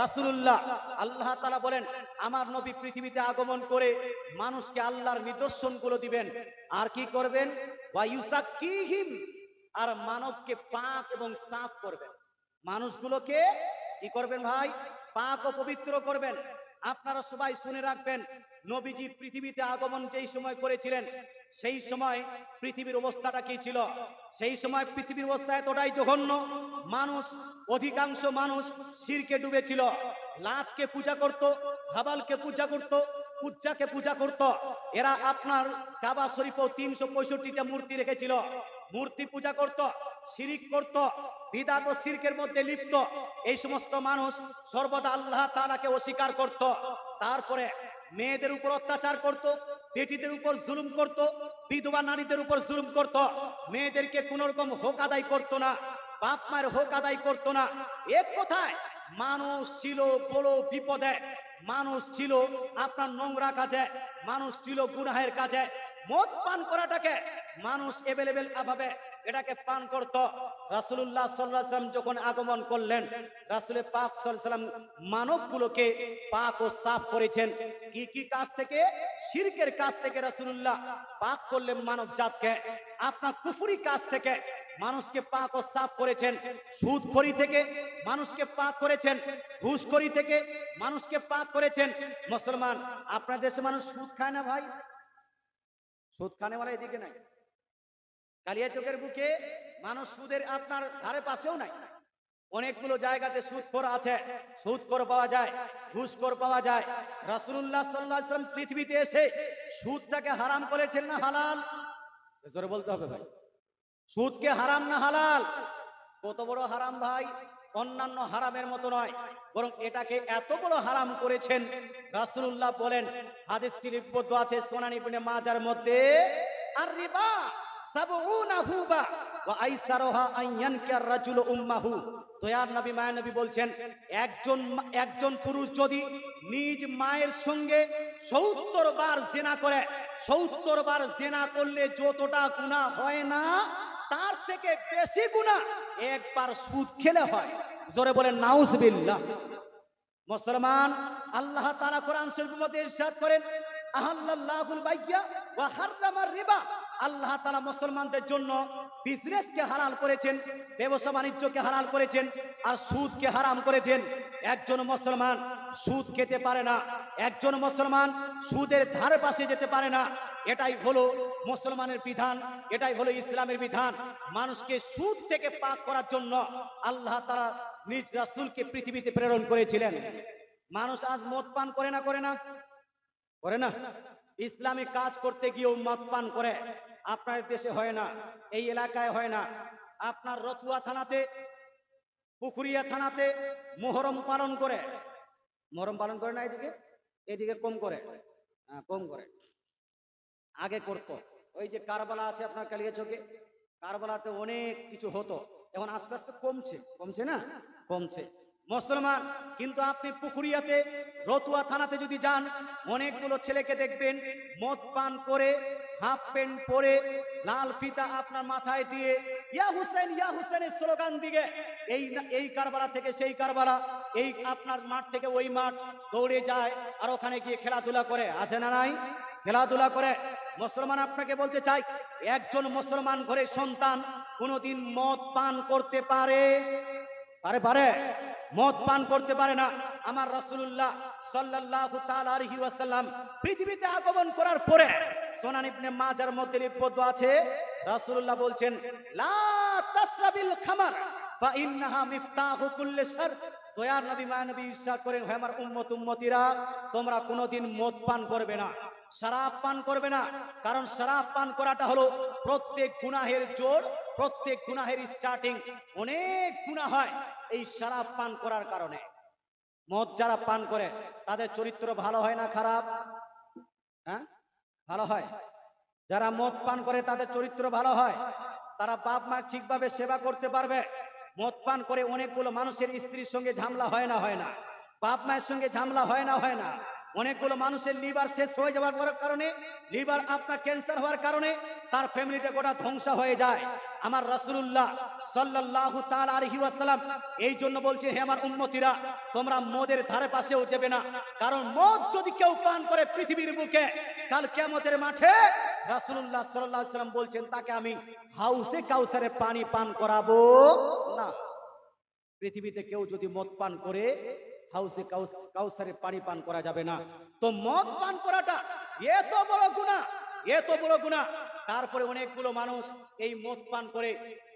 রাসূলুল্লাহ। আল্লাহ তাআলা বলেন আমার নবী পৃথিবীতে আগমন করে মানুষকে আল্লাহর নিদর্শনগুলো দিবেন। আর কি করবেন? ওয়া ইউসাক্কিহিম, আর মানবকে পাক এবং সাফ করবেন। মানুষগুলোকে কি করবেন ভাই? পাক ও পবিত্র করবেন। আপনারা সবাই শুনে রাখবেন, নবীজি পৃথিবীতে আগমন যেই সময় করেছিলেন সেই সময় পৃথিবীর অবস্থাটা কি ছিল? সেই সময় পৃথিবীর অবস্থা এতটাই জঘন্য, মানুষ, অধিকাংশ মানুষ শিরকে ডুবেছিল। লাতকে পূজা করত, হাবালকে পূজা করত, উজ্জাকে পূজা করত। এরা আপনার কাবা শরীফেও 365টা মূর্তি রেখেছিল, মূর্তি পূজা করত, শিরিক করত, বিদআত ও শিরকের মধ্যে লিপ্ত। এই সমস্ত মানুষ সর্বদা আল্লাহ তাআলাকে অস্বীকার করত। তারপরে মেয়েদের উপর অত্যাচার করত, বেটিদের উপর জুলুম করত, বিধবা নারীদের উপর জুলুম করত, মেয়েদেরকে কোন রকম হক আদায় করত না, বাপ মায়ের হক আদায় করত না। এক কথায় মানুষ ছিল বড় বিপদে, মানুষ ছিল আপনার নোংরা কাজে, মানুষ ছিল গুনাহের কাজে। মদ পান করাটাকে মানুষ এভেলেবেল ভাবে এটাকে পান করত। রাসূলুল্লাহ সাল্লাল্লাহু আলাইহি ওয়াসাল্লাম যখন আগমন করলেন, রাসূল পাক সাল্লাল্লাহু আলাইহি ওয়াসাল্লাম মানবগুলোকে পাক ও সাফ করেছেন। কি কি কাজ থেকে? শিরকের কাজ থেকে রাসূলুল্লাহ পাক করলেন মানব জাতকে। আপনার কুফরি কাজ থেকে মানুষকে পাক ও সাফ করেছেন, সুদখোরি থেকে মানুষকে পাক করেছেন, ঘুষখোরি থেকে মানুষকে পাক করেছেন। মুসলমান, আপনার দেশে মানুষ সুদ খায় না ভাই? সুদ খানেওয়ালা এদিকে নাই, কালিয়াচকের বুকে মানুষ সুদের আপনার ধারে পাশেও নাই। অনেকগুলো জায়গাতে সুদখোর আছে, সুদখোর পাওয়া যায়, ঘুষখোর পাওয়া যায়। রাসূলুল্লাহ সাল্লাল্লাহু আলাইহি ওয়াসাল্লাম পৃথিবীতে এসে সুদটাকে হারাম করেছেন না হালাল? জোরে বলতে হবে ভাই, সুদকে হারাম না হালাল? কত বড় হারাম ভাই, অন্যান্য হারামের মতো নয়, বরং এটাকে এত বড় হারাম করেছেন। রাসূলুল্লাহ বলেন, হাদিসটি লিপিবদ্ধ আছে সুনান ইবনে মাজার মধ্যে, আর রিবা সাবউনা হুবা ওয়া আইসারুহা আন ইয়ানকির রাজুলু উম্মাহু। দয়ার নবী মায়ের নবী বলছেন, একজন পুরুষ যদি নিজ মায়ের সঙ্গে ৭০ বার জিনা করে, ৭০ বার জিনা করলে যতটা গুনাহ হয় না তার থেকে বেশি গুনাহ একবার সুদ খেলে হয়। জোরে বলেন নাউজুবিল্লাহ। মুসলমান, আল্লাহ তাআলা কোরআন শরীফের মধ্যে ইরশাদ করেন, আহাল্লাল্লাহুল বাইয়া ওয়া হাররামার রিবা। আল্লাহ তাআলা মুসলমানদের জন্য বিজনেসকে হালাল করেছেন, ব্যবসা বাণিজ্যকে হালাল করেছেন, আর সুদকে হারাম করেছেন। একজন মুসলমান সুদ খেতে পারে না, একজন মুসলমান সুদের ধারে পাশে যেতে পারে না। এটাই হলো মুসলমানের বিধান, এটাই হলো ইসলামের বিধান। মানুষকে সুদ থেকে পাক করার জন্য আল্লাহ তাআলা নিজ রাসূলকে পৃথিবীতে প্রেরণ করেছিলেন। মানুষ আজ মদ পান করে না? করে না? করে না? ইসলামী কাজ করতে গিয়েও মদ পান করে। আপনার দেশে হয় না, এই এলাকায় হয় না। আপনার রতুয়া থানাতে, পুকুরিয়া থানাতে মুহররম পালন করে। মুহররম পালন করে না এদিকে? এদিকে কম করে, হ্যাঁ কম করে। আগে করতো। ওই যে কারবালা আছে আপনার কালিয়াচকে, কারবালাতে অনেক কিছু হতো, এখন আস্তে আস্তে কমছে। কমছে না? কমছে। মুসলমান, কিন্তু আপনি পুকুরিয়াতে, রতুয়া থানাতে যদি যান, অনেকগুলো ছেলেকে দেখবেন মদ পান করে, হাফ প্যান্ট পরে, লাল ফিতা আপনার মাথায় দিয়ে ইয়া হুসেনের স্লোগান দিকে এই কারবালা থেকে সেই কারবালা, এই আপনার মাঠ থেকে ওই মাঠ দৌড়ে যায়, আর ওখানে গিয়ে খেলাধুলা করে। আছে না নাই? খেলাধুলা করে। মুসলমান, আপনাকে বলতে চাই, একজন মুসলমান ঘরের সন্তান কোনোদিন মদ পান করতে পারে? পারে? মদ পান করতে পারে না। আমার রাসূলুল্লাহ সাল্লাল্লাহু তাআলা আলাইহি ওয়াসাল্লাম পৃথিবীতে আগমন করার পরে সুনান ইবনে মাজার মধ্যে লিপিবদ্ধ আছে, রাসূলুল্লাহ বলছেন লা তাশরাবিল খামার ফা ইন্নাহা মিফতাহু কুল্লি শার। দয়ার নবী মানবী ইরশাদ করেন, হে আমার উম্মতিরা, তোমরা কোনোদিন মদ পান করবে না, শরাব পান করবে না। কারণ শরাব পান করাটা হলো প্রত্যেক গুনাহের জোর, প্রত্যেক গুনাহের স্টার্টিং। অনেক গুনাহ হয় এই শরাব পান করার কারণে। মদ যারা পান করে তাদের চরিত্র ভালো হয় না খারাপ? হ্যাঁ, ভালো হয়। যারা মদ পান করে তাদের চরিত্র ভালো হয়, তারা বাপ মা ঠিকভাবে সেবা করতে পারবে। মদ পান করে অনেকগুলো মানুষের স্ত্রীর সঙ্গে ঝামেলা হয় না, বাপ মায়ের সঙ্গে ঝামেলা হয় না। অনেকগুলো মানুষের লিভার শেষ হয়ে যাওয়ার কারণে, লিভার আপনার ক্যান্সার হওয়ার কারণে তার ফ্যামিলিটা গোটা ধ্বংস হয়ে যায়। আমার রাসূলুল্লাহ সাল্লাল্লাহু তাআলা আলাইহি ওয়াসাল্লাম এই জন্য বলছে, হে আমার উম্মতিরা, তোমরা মদের ধারে পাশেও যাবে না। কারণ মদ যদি কেউ পান করে পৃথিবীর বুকে, কাল কিয়ামতের মাঠে রাসূলুল্লাহ সাল্লাল্লাহু আলাইহি ওয়াসাল্লাম বলছেন, তাকে আমি হাউসে কাউসারে পানি পান করাবো না। পৃথিবীতে কেউ যদি মদ পান করে হাউসে কাউসারে পানি পান করা যাবে না। তো মদ পান করাটা এত বড় গুনাহ, এত বড় গুনাহ। তারপরে অনেকগুলো মানুষ এই মদ পান করে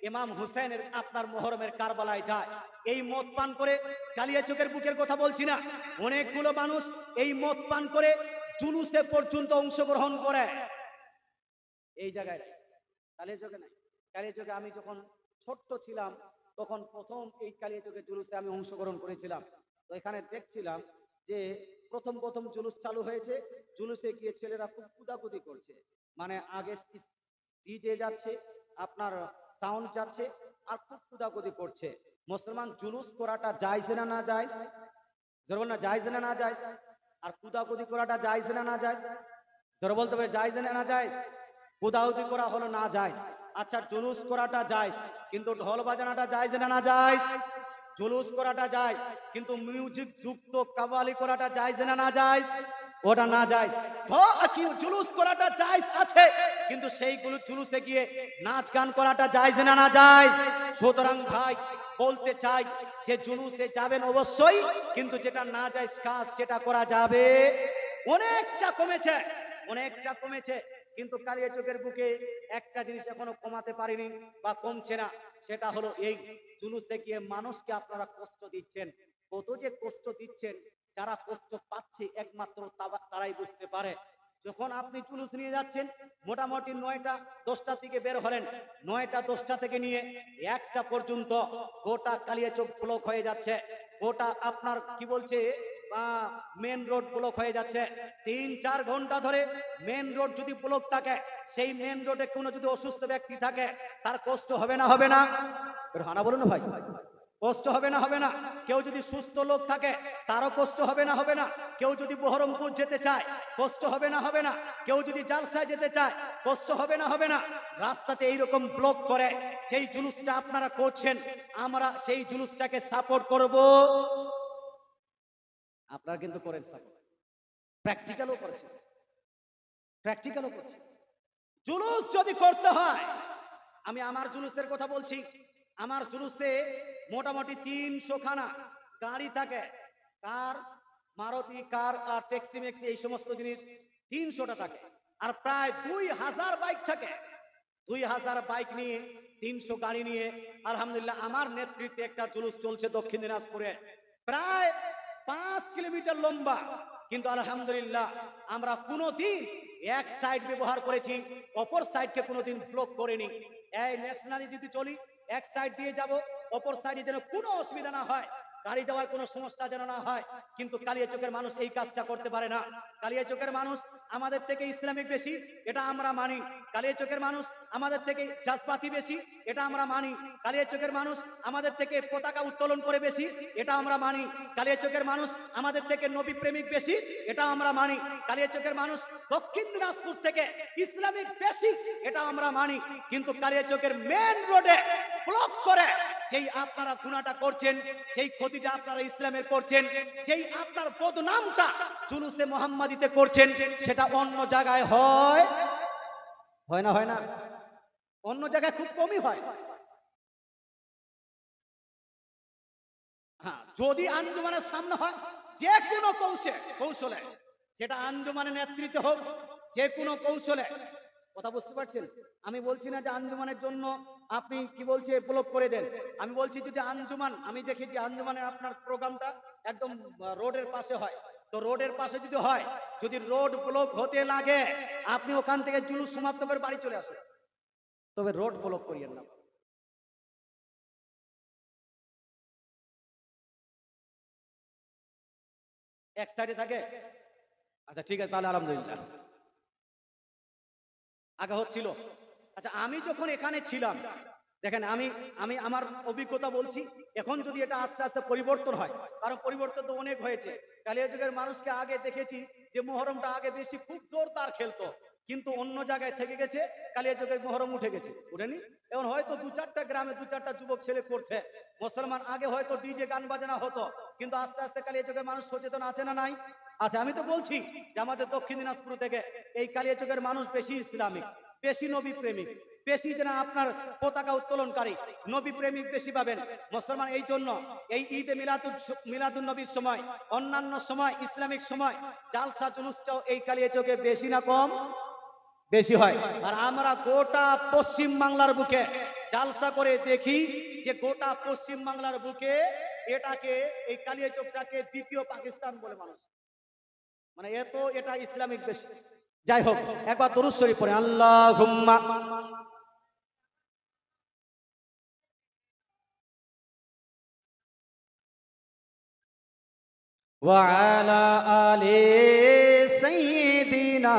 ইমাম হুসাইনের আপনার মুহররমের কারবালায় যায়। এই মদ পান করে কালিয়াচকের বুকের কথা বলছি না, অনেকগুলো মানুষ এই মদ পান করে জুলুসে পর্যন্ত অংশগ্রহণ করে। এই জায়গায় কালিয়াচকে নাই, কালিয়াচকে আমি যখন ছোট্ট ছিলাম তখন প্রথম এই কালিয়াচকের জুলুসে আমি অংশগ্রহণ করেছিলাম। তো এখানে দেখছিলাম যে প্রথম জুলুস চালু হয়েছে, জুলুসে গিয়ে ছেলেরা খুব কুদাকুদি করছে। মানে আগে ডিজে যাচ্ছে, আপনার সাউন্ড যাচ্ছে, আর খুব কুদাকুদি করছে। মুসলমান জুলুস করাটা জায়েজ না না জায়েজ? জোরে না, জায়েজ না না জায়েজ? আর কুদাকুদি করাটা জায়েজ না না জায়েজ? জোরে বলতে হবে, জায়েজ না না জায়েজ? কুদাকুদি করা হলো না জায়েজ। আচ্ছা, জুলুস করাটা জায়েজ, কিন্তু ঢোল বাজানোটা জায়েজ না না জায়েজ? জুলুস করাটা জায়েজ, কিন্তু মিউজিক যুক্ত কাওয়ালি করাটা জায়েজ না না জায়েজ? ওটা না জায়েজ। জুলুস করাটা জায়েজ আছে, কিন্তু সেইগুলো জুলুসে গিয়ে নাচ গান করাটা জায়েজ না না জায়েজ? সুতরাং ভাই বলতে চাই যে জুলুসে যাবেন অবশ্যই, কিন্তু যেটা না জায়েজ কাজ সেটা করা যাবে। অনেকটা কমেছে, অনেকটা কমেছে, কিন্তু কালিয়াচকের বুকে একটা জিনিস এখনো কমাতে পারিনি বা কমছে না, সেটা হলো এই জুলুসে গিয়ে মানুষকে আপনারা কষ্ট দিচ্ছেন। কত যে কষ্ট দিচ্ছেন, যারা কষ্ট পাচ্ছে একমাত্র তারাই বুঝতে পারে। যখন আপনি জুলুস নিয়ে যাচ্ছেন, মোটামুটি 9টা 10টার দিকে বের হলেন, 9টা 10টা থেকে নিয়ে 1টা পর্যন্ত গোটা কালিয়াচক ব্লক হয়ে যাচ্ছে। গোটা আপনার কি বলছে মেন রোড ব্লক হয়ে যাচ্ছে। 3-4 ঘন্টা ধরে মেন রোড যদি ব্লক থাকে, সেই মেন রোডে কোনো যদি অসুস্থ ব্যক্তি থাকে, তার কষ্ট হবে না হবে না? হানা বলুন ভাই, কষ্ট হবে না হবে না? কেউ যদি সুস্থ লোক থাকে তারও কষ্ট হবে না হবে না? কেউ যদি বহরমপুর যেতে চায় কষ্ট হবে না হবে না? কেউ যদি জালসায় যেতে চায় কষ্ট হবে না হবে না? রাস্তাতে এইরকম ব্লক করে যেই জুলুসটা আপনারা করছেন, আমরা সেই জুলুসটাকে সাপোর্ট করব। আপনারা কিন্তু করেন সাপোর্ট, প্র্যাকটিক্যালও করছেন, প্র্যাকটিক্যালও করছেন। জুলুস যদি করতে হয়, আমি আমার জুলুসের কথা বলছি, আমার জুলুসে মোটামুটি 300 খানা গাড়ি থাকে, কার, মারুতি কার আর ট্যাক্সি ম্যাক্সি এই সমস্ত জিনিস 300টা থাকে। আর প্রায় 2000 বাইক থাকে। 2000 বাইক নিয়ে 300 গাড়ি নিয়ে আলহামদুলিল্লাহ আমার নেতৃত্বে একটা জুলুস চলছে দক্ষিণ দিনাজপুরে, প্রায় 5 কিলোমিটার লম্বা। কিন্তু আলহামদুলিল্লাহ আমরা কোনোদিন এক সাইড ব্যবহার করেছি, অপর সাইডকে কোনোদিন ব্লক করিনি। এই ন্যাশনালি যদি চলি, এক সাইড দিয়ে যাব, অপর সাইডে যেন কোনো অসুবিধা না হয়, গাড়ি যাওয়ার কোনো সমস্যা যেন না হয়। কিন্তু কালিয়াচকের মানুষ এই কাজটা করতে পারে না। কালিয়াচকের মানুষ আমাদের থেকে ইসলামিক বেশি, এটা আমরা মানি। কালিয়াচকের মানুষ আমাদের থেকে জাজবাতি বেশি, এটা আমরা মানি। কালিয়াচকের মানুষ আমাদের থেকে পতাকা উত্তোলন করে বেশি, এটা আমরা মানি। কালিয়াচকের মানুষ আমাদের থেকে নবী প্রেমিক বেশি, এটা আমরা মানি। কালিয়াচকের মানুষ দক্ষিণ দিনাজপুর থেকে ইসলামিক বেশি, এটা আমরা মানি। কিন্তু কালিয়াচকের মেন রোডে ব্লক করে যেই আপনারা গুনাহটা করছেন, যেই ক্ষতিটা আপনারা ইসলামের করছেন, যেই আপনার বদনামটা জুলুসে মুহাম্মাদিতে করছেন, সেটা অন্য জায়গায় হয় হয় না হয় না? অন্য জায়গায় খুব কমই হয়। হ্যাঁ, যদি আঞ্জুমানের সামনে হয় যে কোনো কৌশলে, সেটা আঞ্জুমানের নেতৃত্বে হোক, যে কোনো কৌশলে, কথা বুঝতে পারছেন? আমি বলছি না যে আঞ্জুমানের জন্য আপনি কি বলছে ব্লক করে দেন। আমি বলছি যদি আঞ্জুমান, আমি দেখেছি আঞ্জুমানের আপনার প্রোগ্রামটা একদম রোডের পাশে হয়, তো রোডের পাশে যদি হয়, যদি রোড ব্লক হতে লাগে, আপনি ওখান থেকে জুলুস সমাপ্ত করে বাড়ি চলে আসেন, তবে রোড ব্লক করিয়েন না। এক সাইডে থাকে, আচ্ছা ঠিক আছে, তাহলে আলহামদুলিল্লাহ। আগে হচ্ছিল, আচ্ছা আমি যখন এখানে ছিলাম, দেখেন আমি আমি আমার অভিজ্ঞতা বলছি, এখন যদি এটা আস্তে আস্তে পরিবর্তন হয়, কারণ পরিবর্তন তো অনেক হয়েছে। কালিয়া যুগের মানুষকে আগে দেখেছি যে মুহররমটা আগে বেশি খুব জোরদার খেলতো, কিন্তু অন্য জায়গায় থেকে গেছে, কালিয়া যুগের মুহররম উঠে গেছে, উঠেনি? এখন হয়তো দু চারটা গ্রামে দু চারটা যুবক ছেলে করছে মুসলমান। আগে হয়তো ডিজে গান বাজনা হতো, কিন্তু আস্তে আস্তে কালিয়া যুগের মানুষ সচেতন আছে না নাই? আচ্ছা আমি তো বলছি যে আমাদের দক্ষিণ দিনাজপুর থেকে এই কালিয়া যুগের মানুষ বেশি ইসলামিক, বেশি নবী প্রেমিক, বেশি যেন আপনার পতাকা উত্তোলনকারী, নবী প্রেমিক বেশি পাবেন মুসলমান। এই জন্য এই ঈদে মিলাদুন নবীর সময়, অন্যান্য সময়, ইসলামিক সময় জালসা জুলুসটাও এই কালিয়াচকে বেশি না কম? বেশি হয়। আর আমরা গোটা পশ্চিম বাংলার বুকে জালসা করে দেখি যে গোটা পশ্চিম বাংলার বুকে এটাকে, এই কালিয়াচকটাকে দ্বিতীয় পাকিস্তান বলে মানুষ, মানে এটা ইসলামিক বেশি। যাই হোক, একবার দরুদ শরীফ পড়ে, আল্লাহুম্মা ওয়া আলা আলি সাইয়্যিদিনা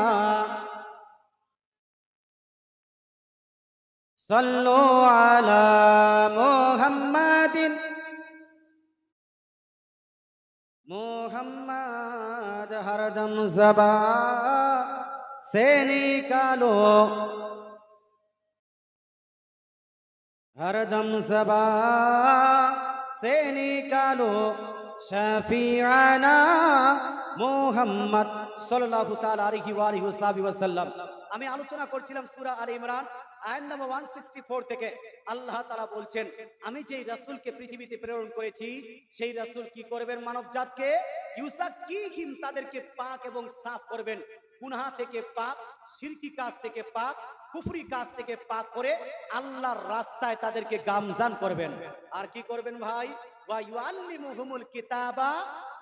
সাল্লু আলা মুহাম্মাদিন मुहम्मद हरदम ज़बा से निकालो, हरदम ज़बा से निकालो शफीआना মুহাম্মদ সাল্লাল্লাহু তাআলা আলাইহি ওয়া আলিহি ওয়াসাল্লাম। আমি আলোচনা করছিলাম সূরা আলে ইমরান আয়াত নম্বর 164 থেকে। আল্লাহ তাআলা বলছেন, আমি যেই রাসূলকে পৃথিবীতে প্রেরণ করেছি, সেই রাসূল কি করবেন? মানব জাতকে ইউসাক্কিহিম, তাদেরকে পাক এবং সাফ করবেন, গুনাহ থেকে পাক, শিরকি কাজ থেকে পাক, কুফরি কাজ থেকে পাক করে আল্লাহর রাস্তায় তাদেরকে গামজান করবেন। আর কি করবেন ভাই? ওয়া ইউআল্লিমুহুমুল কিতাবা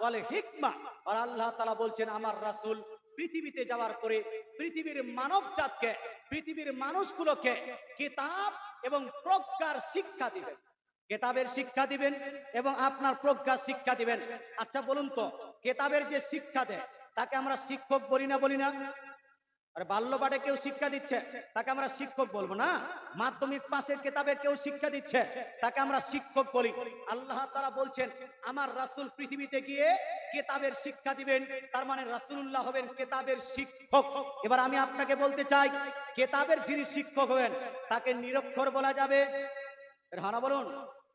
ওয়াল হিকমা। আর আল্লাহ তাআলা বলছেন আমার রাসূল পৃথিবীতে যাওয়ার পরে পৃথিবীর মানব জাতকে, পৃথিবীর মানুষগুলোকে কিতাব এবং প্রজ্ঞার শিক্ষা দিবেন, কিতাবের শিক্ষা দিবেন এবং আপনার প্রজ্ঞার শিক্ষা দিবেন। আচ্ছা বলুন তো, কিতাবের যে শিক্ষা দেয় তাকে আমরা শিক্ষক বলি না? বলি না? আরে বাল্যপাঠে কেউ শিক্ষা দিচ্ছে, তাকে আমরা শিক্ষক বলবো না? মাধ্যমিক পাশের কিতাবে কেউ শিক্ষা দিচ্ছে, তাকে আমরা শিক্ষক বলি। আল্লাহ তাআলা বলছেন আমার রাসূল পৃথিবীতে গিয়ে কিতাবের শিক্ষা দিবেন, তার মানে রাসূলুল্লাহ হবেন কিতাবের শিক্ষক। এবার আমি আপনাকে বলতে চাই, কিতাবের যিনি শিক্ষক হবেন তাকে নিরক্ষর বলা যাবে? হানা বলুন,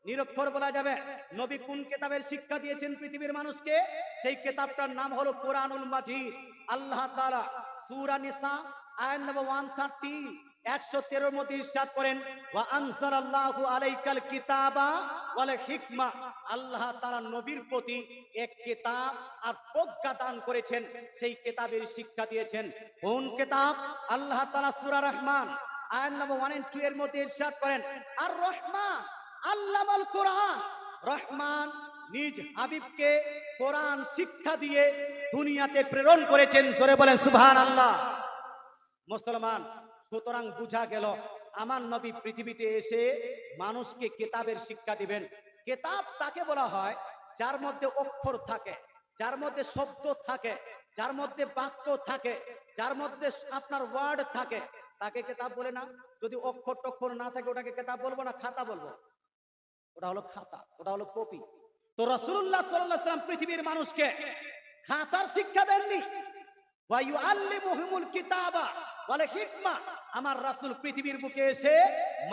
নিরক্ষর বলা যাবে? নবী কোন কিতাবের শিক্ষা দিয়েছেন পৃথিবীর মানুষকে? সেই কিতাবটার নাম হলো কোরআনুল মাজিদ। আল্লাহ তাআলা সূরা নিসা আয়াত নম্বর 130 113 মধ্যে ইরশাদ করেন, ওয়া আনজালাল্লাহু আলাইকাল কিতাবা ওয়াল হিকমা। আল্লাহ তাআলা নবীর প্রতি এক কিতাব আর প্রজ্ঞা দান করেছেন, সেই কিতাবের শিক্ষা দিয়েছেন। কোন কিতাব? আল্লাহ তাআলা সূরা রহমান আয়াত নম্বর 1 and 2 এর মধ্যে ইরশাদ করেন, আর রহমান আল্লামাল কোরআন। রহমান নিজ হাবিবকে কোরআন শিক্ষা দিয়ে দুনিয়াতে প্রেরণ করেছেন। জোরে বলেন সুবহানাল্লাহ। মুসলমান, সুতরাং বুঝা গেল আমার নবী পৃথিবীতে এসে মানুষকে কিতাবের শিক্ষা দিবেন। কিতাব তাকে বলা হয় যার মধ্যে অক্ষর থাকে, যার মধ্যে শব্দ থাকে, যার মধ্যে বাক্য থাকে, যার মধ্যে আপনার ওয়ার্ড থাকে, তাকে কিতাব বলে না? যদি অক্ষর টক্ষর না থাকে ওটাকে কিতাব বলবো না খাতা বলবো? ওটা হলো খাতা, ওটা হলো কপি। তো রাসূলুল্লাহ সাল্লাল্লাহু আলাইহি ওয়াসাল্লাম পৃথিবীর মানুষকে খাতার শিক্ষা দেননি, ওয়া ইউআল্লিমুহুমুল কিতাবা ওয়াল হিকমা। আমার রাসূল পৃথিবীর বুকে এসে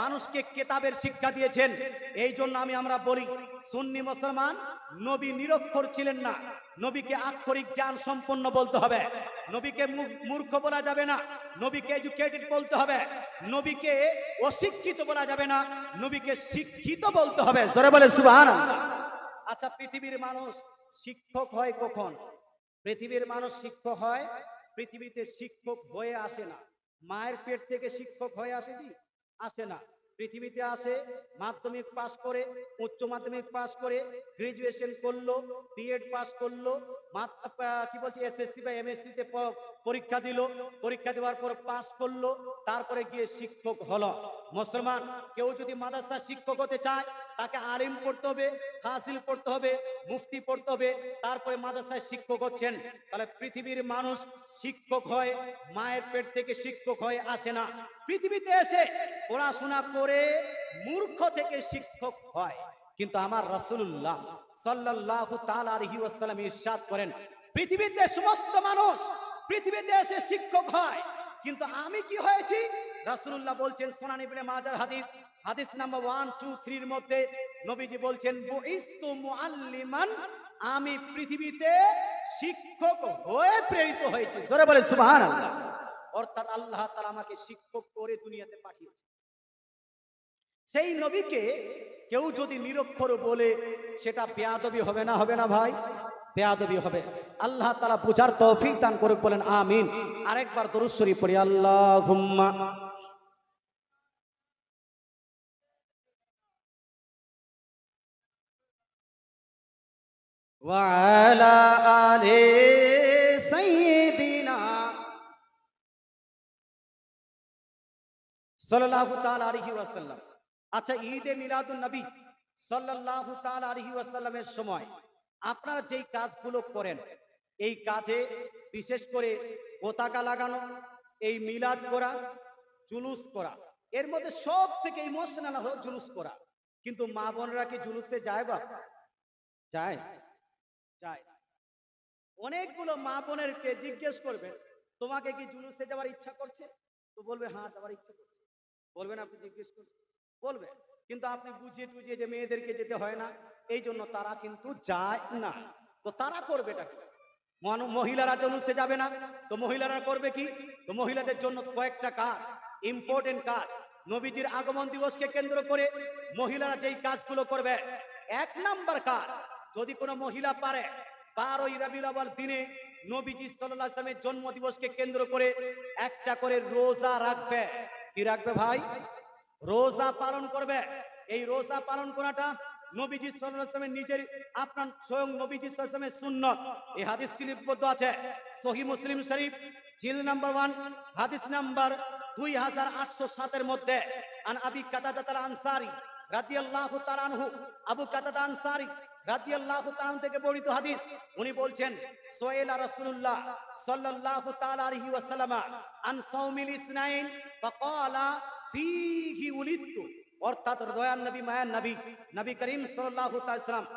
মানুষকে কিতাবের শিক্ষা দিয়েছেন। এই জন্য আমরা বলি সুন্নি মুসলমান, নবী নিরক্ষর ছিলেন না, নবীকে আক্ষরিক জ্ঞান সম্পন্ন বলতে হবে, নবীকে মূর্খ বলা যাবে না, নবীকে এডুকেটেড বলতে হবে, নবীকে অশিক্ষিত বলা যাবে না, নবীকে শিক্ষিত বলতে হবে। জোরে বলে সুবহানাল্লাহ। আচ্ছা, পৃথিবীর মানুষ শিক্ষক হয় কখন? পৃথিবীর মানুষ শিক্ষক হয়, পৃথিবীতে শিক্ষক হয়ে আসে না। মায়ের পেট থেকে শিক্ষক হয়ে আসে কি? আসে না। পৃথিবীতে আসে মাধ্যমিক পাস করে, উচ্চ মাধ্যমিক পাস করে, গ্রাজুয়েশন করলো, বিএড পাস করলো, কি বলছে এসএসসি বা এমএসসি তে পরীক্ষা দিল, পরীক্ষা দেওয়ার পর পাস করলো, তারপরে গিয়ে শিক্ষক হলো। মুসলমান কেউ যদি মাদ্রাসা শিক্ষক হতে চায়, তাকে আলিম পড়তে হবে, হাসিল পড়তে হবে, মুফতি পড়তে হবে, তারপরে মাদ্রাসায় শিক্ষক হচ্ছেন। তাহলে পৃথিবীর মানুষ শিক্ষক হয়, মায়ের পেট থেকে শিক্ষক হয়ে আসে না। পৃথিবীতে এসে পড়াশোনা করে মূর্খ থেকে শিক্ষক হয়। কিন্তু আমার রাসূলুল্লাহ সাল্লাল্লাহু তাআলা আলাইহি ওয়াসাল্লাম ইরশাদ করেন, পৃথিবীতে সমস্ত মানুষ পৃথিবীতে এসে শিক্ষক হয়, কিন্তু আমি কি হয়েছি? রাসূলুল্লাহ বলছেন, সুনান ইবনে মাজার হাদিস, হাদিস নাম্বার 1, 2, 3 এর মধ্যে নবীজি বলছেন, বুইস্তু মুআল্লিমান, আমি পৃথিবীতে শিক্ষক হয়ে প্রেরিত হয়েছি। জোরে বলেন সুবহানাল্লাহ। অর্থাৎ আল্লাহ তাআলা আমাকে শিক্ষক করে দুনিয়াতে পাঠিয়েছে। সেই নবীকে কেউ যদি নিরক্ষর বলে, সেটা বেয়াদবি হবে না? হবে না ভাই? বেয়াদবি হবে। আল্লাহ তাআলা বুঝার তৌফিক দান করুক, বলেন আমিন। আরেকবার দরুদ শরীফ পড়ি, আল্লাহুম্মা ওয়া আলা আলি সাইয়্যিদিনা সাল্লাল্লাহু তাআলা আলাইহি ওয়াসাল্লাম। আচ্ছা, ঈদে মিলাদুন নবী সাল্লাল্লাহু তাআলা আলাইহি ওয়াসাল্লামের সময় আপনারা যেই কাজগুলো করেন, এই কাজে বিশেষ করে পতাকা লাগানো, এই মিলাদ করা, জুলুস করা, এর মধ্যে সব থেকে ইমোশনাল হলো জুলুস করা। কিন্তু মা বোনরা কি জুলুসে যায়? বা যায়? যায়। অনেকগুলো মা বোনেরকে জিজ্ঞেস করবে, তোমাকে কি জুলুসে যাওয়ার ইচ্ছা করছে? তো বলবে হ্যাঁ, যাওয়ার ইচ্ছা করছে। বলবেন আপনি জিজ্ঞেস করছেন? বলবে। কিন্তু আপনি বুঝিয়ে টুঝিয়ে যে মেয়েদেরকে যেতে হয় না, এই জন্য তারা কিন্তু যায় না। তো তারা করবেটা কি? মহিলারা জুলুসে যাবে না, তো মহিলারা করবে কি? তো মহিলাদের জন্য কয়েকটা কাজ, ইম্পর্টেন্ট কাজ। নবীজির আগমন দিবসকে কেন্দ্র করে মহিলারা যেই কাজগুলো করবে, 1 নাম্বার কাজ, যদি কোনো মহিলা পারে 12ই রবিউল আউয়াল দিনে নবীজি সাল্লাল্লাহু আলাইহি ওয়াসাল্লামের জন্ম দিবসকে কেন্দ্র করে একটা করে রোজা রাখবে। কি রাখবে ভাই? রোজা পালন করবে। এই রোজা পালন করাটা নবীজি সাল্লাল্লাহু আলাইহি ওয়াসাল্লামের নিজের, আপনার স্বয়ং নবীজি সাল্লাল্লাহু আলাইহি ওয়াসাল্লামের সুন্নাত। এই হাদিসটি লিপিবদ্ধ আছে সহিহ মুসলিম শরীফ জিল নাম্বার 1 হাদিস নাম্বার 2807 এর মধ্যে। আন আবি কাতাদা আল আনসারী রাদিয়াল্লাহু তাআলা আনহু, আবু কাতাদা আনসারী রাদিয়াল্লাহু তাআলা আনহু থেকে বর্ণিত হাদিস। উনি বলছেন, সোয়েলা রাসূলুল্লাহ সাল্লাল্লাহু তাআলা আলাইহি ওয়াসাল্লাম আন সাওমিল ইসনাইন ফাকালা ফীহি উলিদতু। অর্থাৎ দয়ার নবী, মায়ার নবী, নবী করিম সাল্লাল্লাহু তাআলা আলাইহি ওয়াসাল্লাম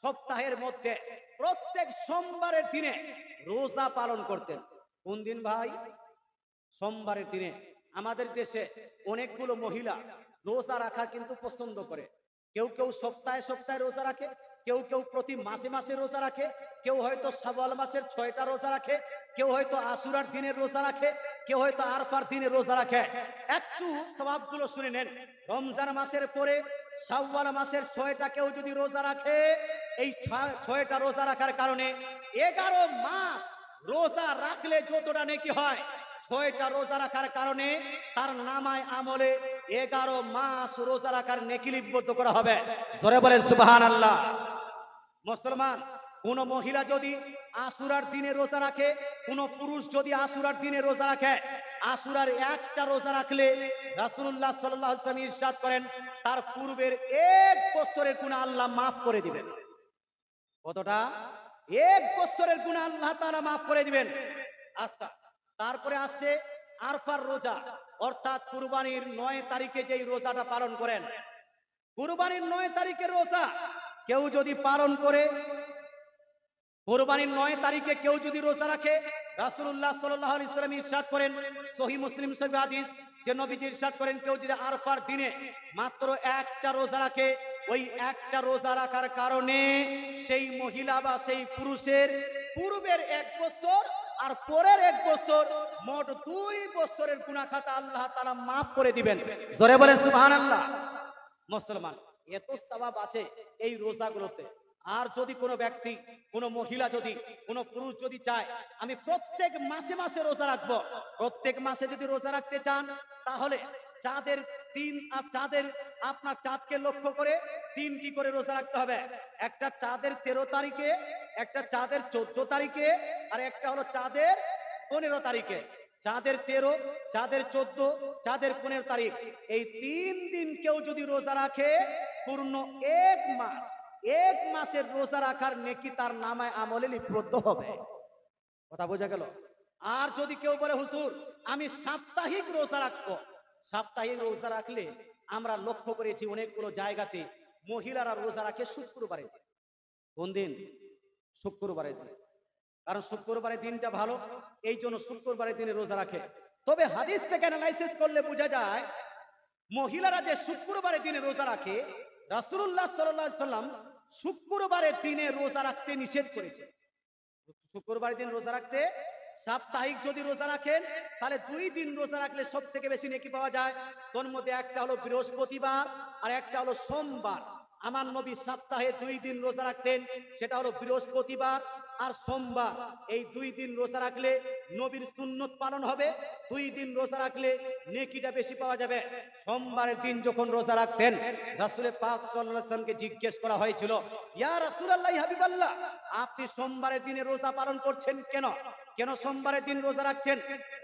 সপ্তাহের মধ্যে প্রত্যেক সোমবারের দিনে রোজা পালন করতেন। কোন দিন ভাই? সোমবারের দিনে। আমাদের দেশে অনেকগুলো মহিলা রোজা রাখা কিন্তু পছন্দ করে। কেউ কেউ সপ্তাহে সপ্তাহে রোজা রাখে, কেউ কেউ প্রতি মাসে মাসে রোজা রাখে, কেউ হয়তো শাওয়াল মাসের 6টা রোজা রাখে, কেউ হয়তো আশুরার দিনের রোজা রাখে, কেউ হয়তো আরফার দিনে রোজা রাখে। একটু সওয়াবগুলো শুনে নেন। রমজান মাসের পরে শাওয়াল মাসের 6টা কেউ যদি রোজা রাখে, এই 6টা রোজা রাখার কারণে 11 মাস রোজা রাখলে যতটা নেকি হয়, 6টা রোজা রাখার কারণে তার নামায় আমলে 11 মাস রোজা রাখার নেকি লিপিবদ্ধ করা হবে। জোরে বলেন সুবহানাল্লাহ। মুসলমান, কোন মহিলা যদি আশুরার দিনে রোজা রাখে, কোন পুরুষ যদি আশুরার দিনে রোজা রাখে, আশুরার একটা রোজা রাখলে রাসূলুল্লাহ সাল্লাল্লাহু আলাইহি ওয়াসাল্লাম ইরশাদ করেন, তার পূর্বের 1 বছরের গুনাহ আল্লাহ মাফ করে দিবেন। কতটা? 1 বছরের গুনাহ আল্লাহ তাআলা মাফ করে দিবেন। আচ্ছা, তারপরে আসছে আরফার রোজা, অর্থাৎ কুরবানির 9 তারিখে যেই রোজাটা পালন করেন। কুরবানির 9 তারিখের রোজা কেউ যদি পালন করে, কুরবানির 9 তারিখে কেউ যদি রোজা রাখে, রাসূলুল্লাহ সাল্লাল্লাহু আলাইহি ওয়াসাল্লাম ইরশাদ করেন, সহিহ মুসলিম শরীফ হাদিস, যে নবীজি ইরশাদ করেন, কেউ যদি আরফার দিনে মাত্র একটা রোজা রাখে, ওই একটা রোজা রাখার কারণে সেই মহিলা বা সেই পুরুষের পূর্বের 1 বছর আর পরের 1 বছর, মোট 2 বছরের গুনাহ খাতা আল্লাহ তাআলা মাফ করে দিবেন। জোরে বলেন সুবহানাল্লাহ। মুসলমান, এত সওয়াব আছে এই রোজাগুলোতে। আর যদি কোনো ব্যক্তি, কোনো মহিলা, যদি কোনো পুরুষ যদি চায় আমি প্রত্যেক মাসে মাসে রোজা রাখবো, প্রত্যেক মাসে যদি রোজা রাখতে চান, তাহলে চাঁদের চাঁদের আপনার চাঁদকে লক্ষ্য করে 3টি করে রোজা রাখতে হবে। একটা চাঁদের 13 তারিখে, একটা চাঁদের 14 তারিখে, আর একটা হলো চাঁদের 15 তারিখে। চাঁদের 13, চাঁদের 14, চাঁদের 15 তারিখ, এই 3 দিন কেউ যদি রোজা রাখে, পূর্ণ 1 মাস, 1 মাসের রোজা রাখার নেকি তার নামায় আমলে লিপিবদ্ধ হবে। কথা বোঝা গেল? আর যদি কেউ বলে হুজুর আমি সাপ্তাহিক রোজা রাখবো, সাপ্তাহিক রোজা রাখলে আমরা লক্ষ্য করেছি অনেকগুলো জায়গাতে মহিলারা রোজা রাখে শুক্রবারে। কোন দিন? শুক্রবারের দিন। কারণ শুক্রবারের দিনটা ভালো, এই জন্য শুক্রবারের দিনে রোজা রাখে। তবে হাদিস থেকে অ্যানালাইসিস করলে বোঝা যায় মহিলারা যে শুক্রবারের দিনে রোজা রাখে, রাসূলুল্লাহ সাল্লাল্লাহু আলাইহি সাল্লাম শুক্রবারের দিনে রোজা রাখতে নিষেধ করেছে। শুক্রবারের দিন রোজা রাখতে, সাপ্তাহিক যদি রোজা রাখেন তাহলে 2 দিন রোজা রাখলে সব থেকে বেশি নেকি পাওয়া যায়। তোর মধ্যে একটা হলো বৃহস্পতিবার আর একটা হলো সোমবার। আমার নবী সপ্তাহে 2 দিন রোজা রাখতেন, সেটা হলো বৃহস্পতিবার আর সোমবার। এই 2 দিন রোজা রাখলে নবীর সুন্নত পালন হবে, 2 দিন রোজা রাখলে নেকিটা বেশি পাওয়া যাবে। সোমবারের দিন যখন রোজা রাখতেন, রাসূল পাক সাল্লাল্লাহু আলাইহি ওয়াসাল্লামকে জিজ্ঞেস করা হয়েছিল, ইয়া রাসূলুল্লাহ, হাবিবাল্লাহ, আপনি সোমবারের দিনে রোজা পালন করছেন কেন? কেন সোমবারের দিন রোজা রাখছেন?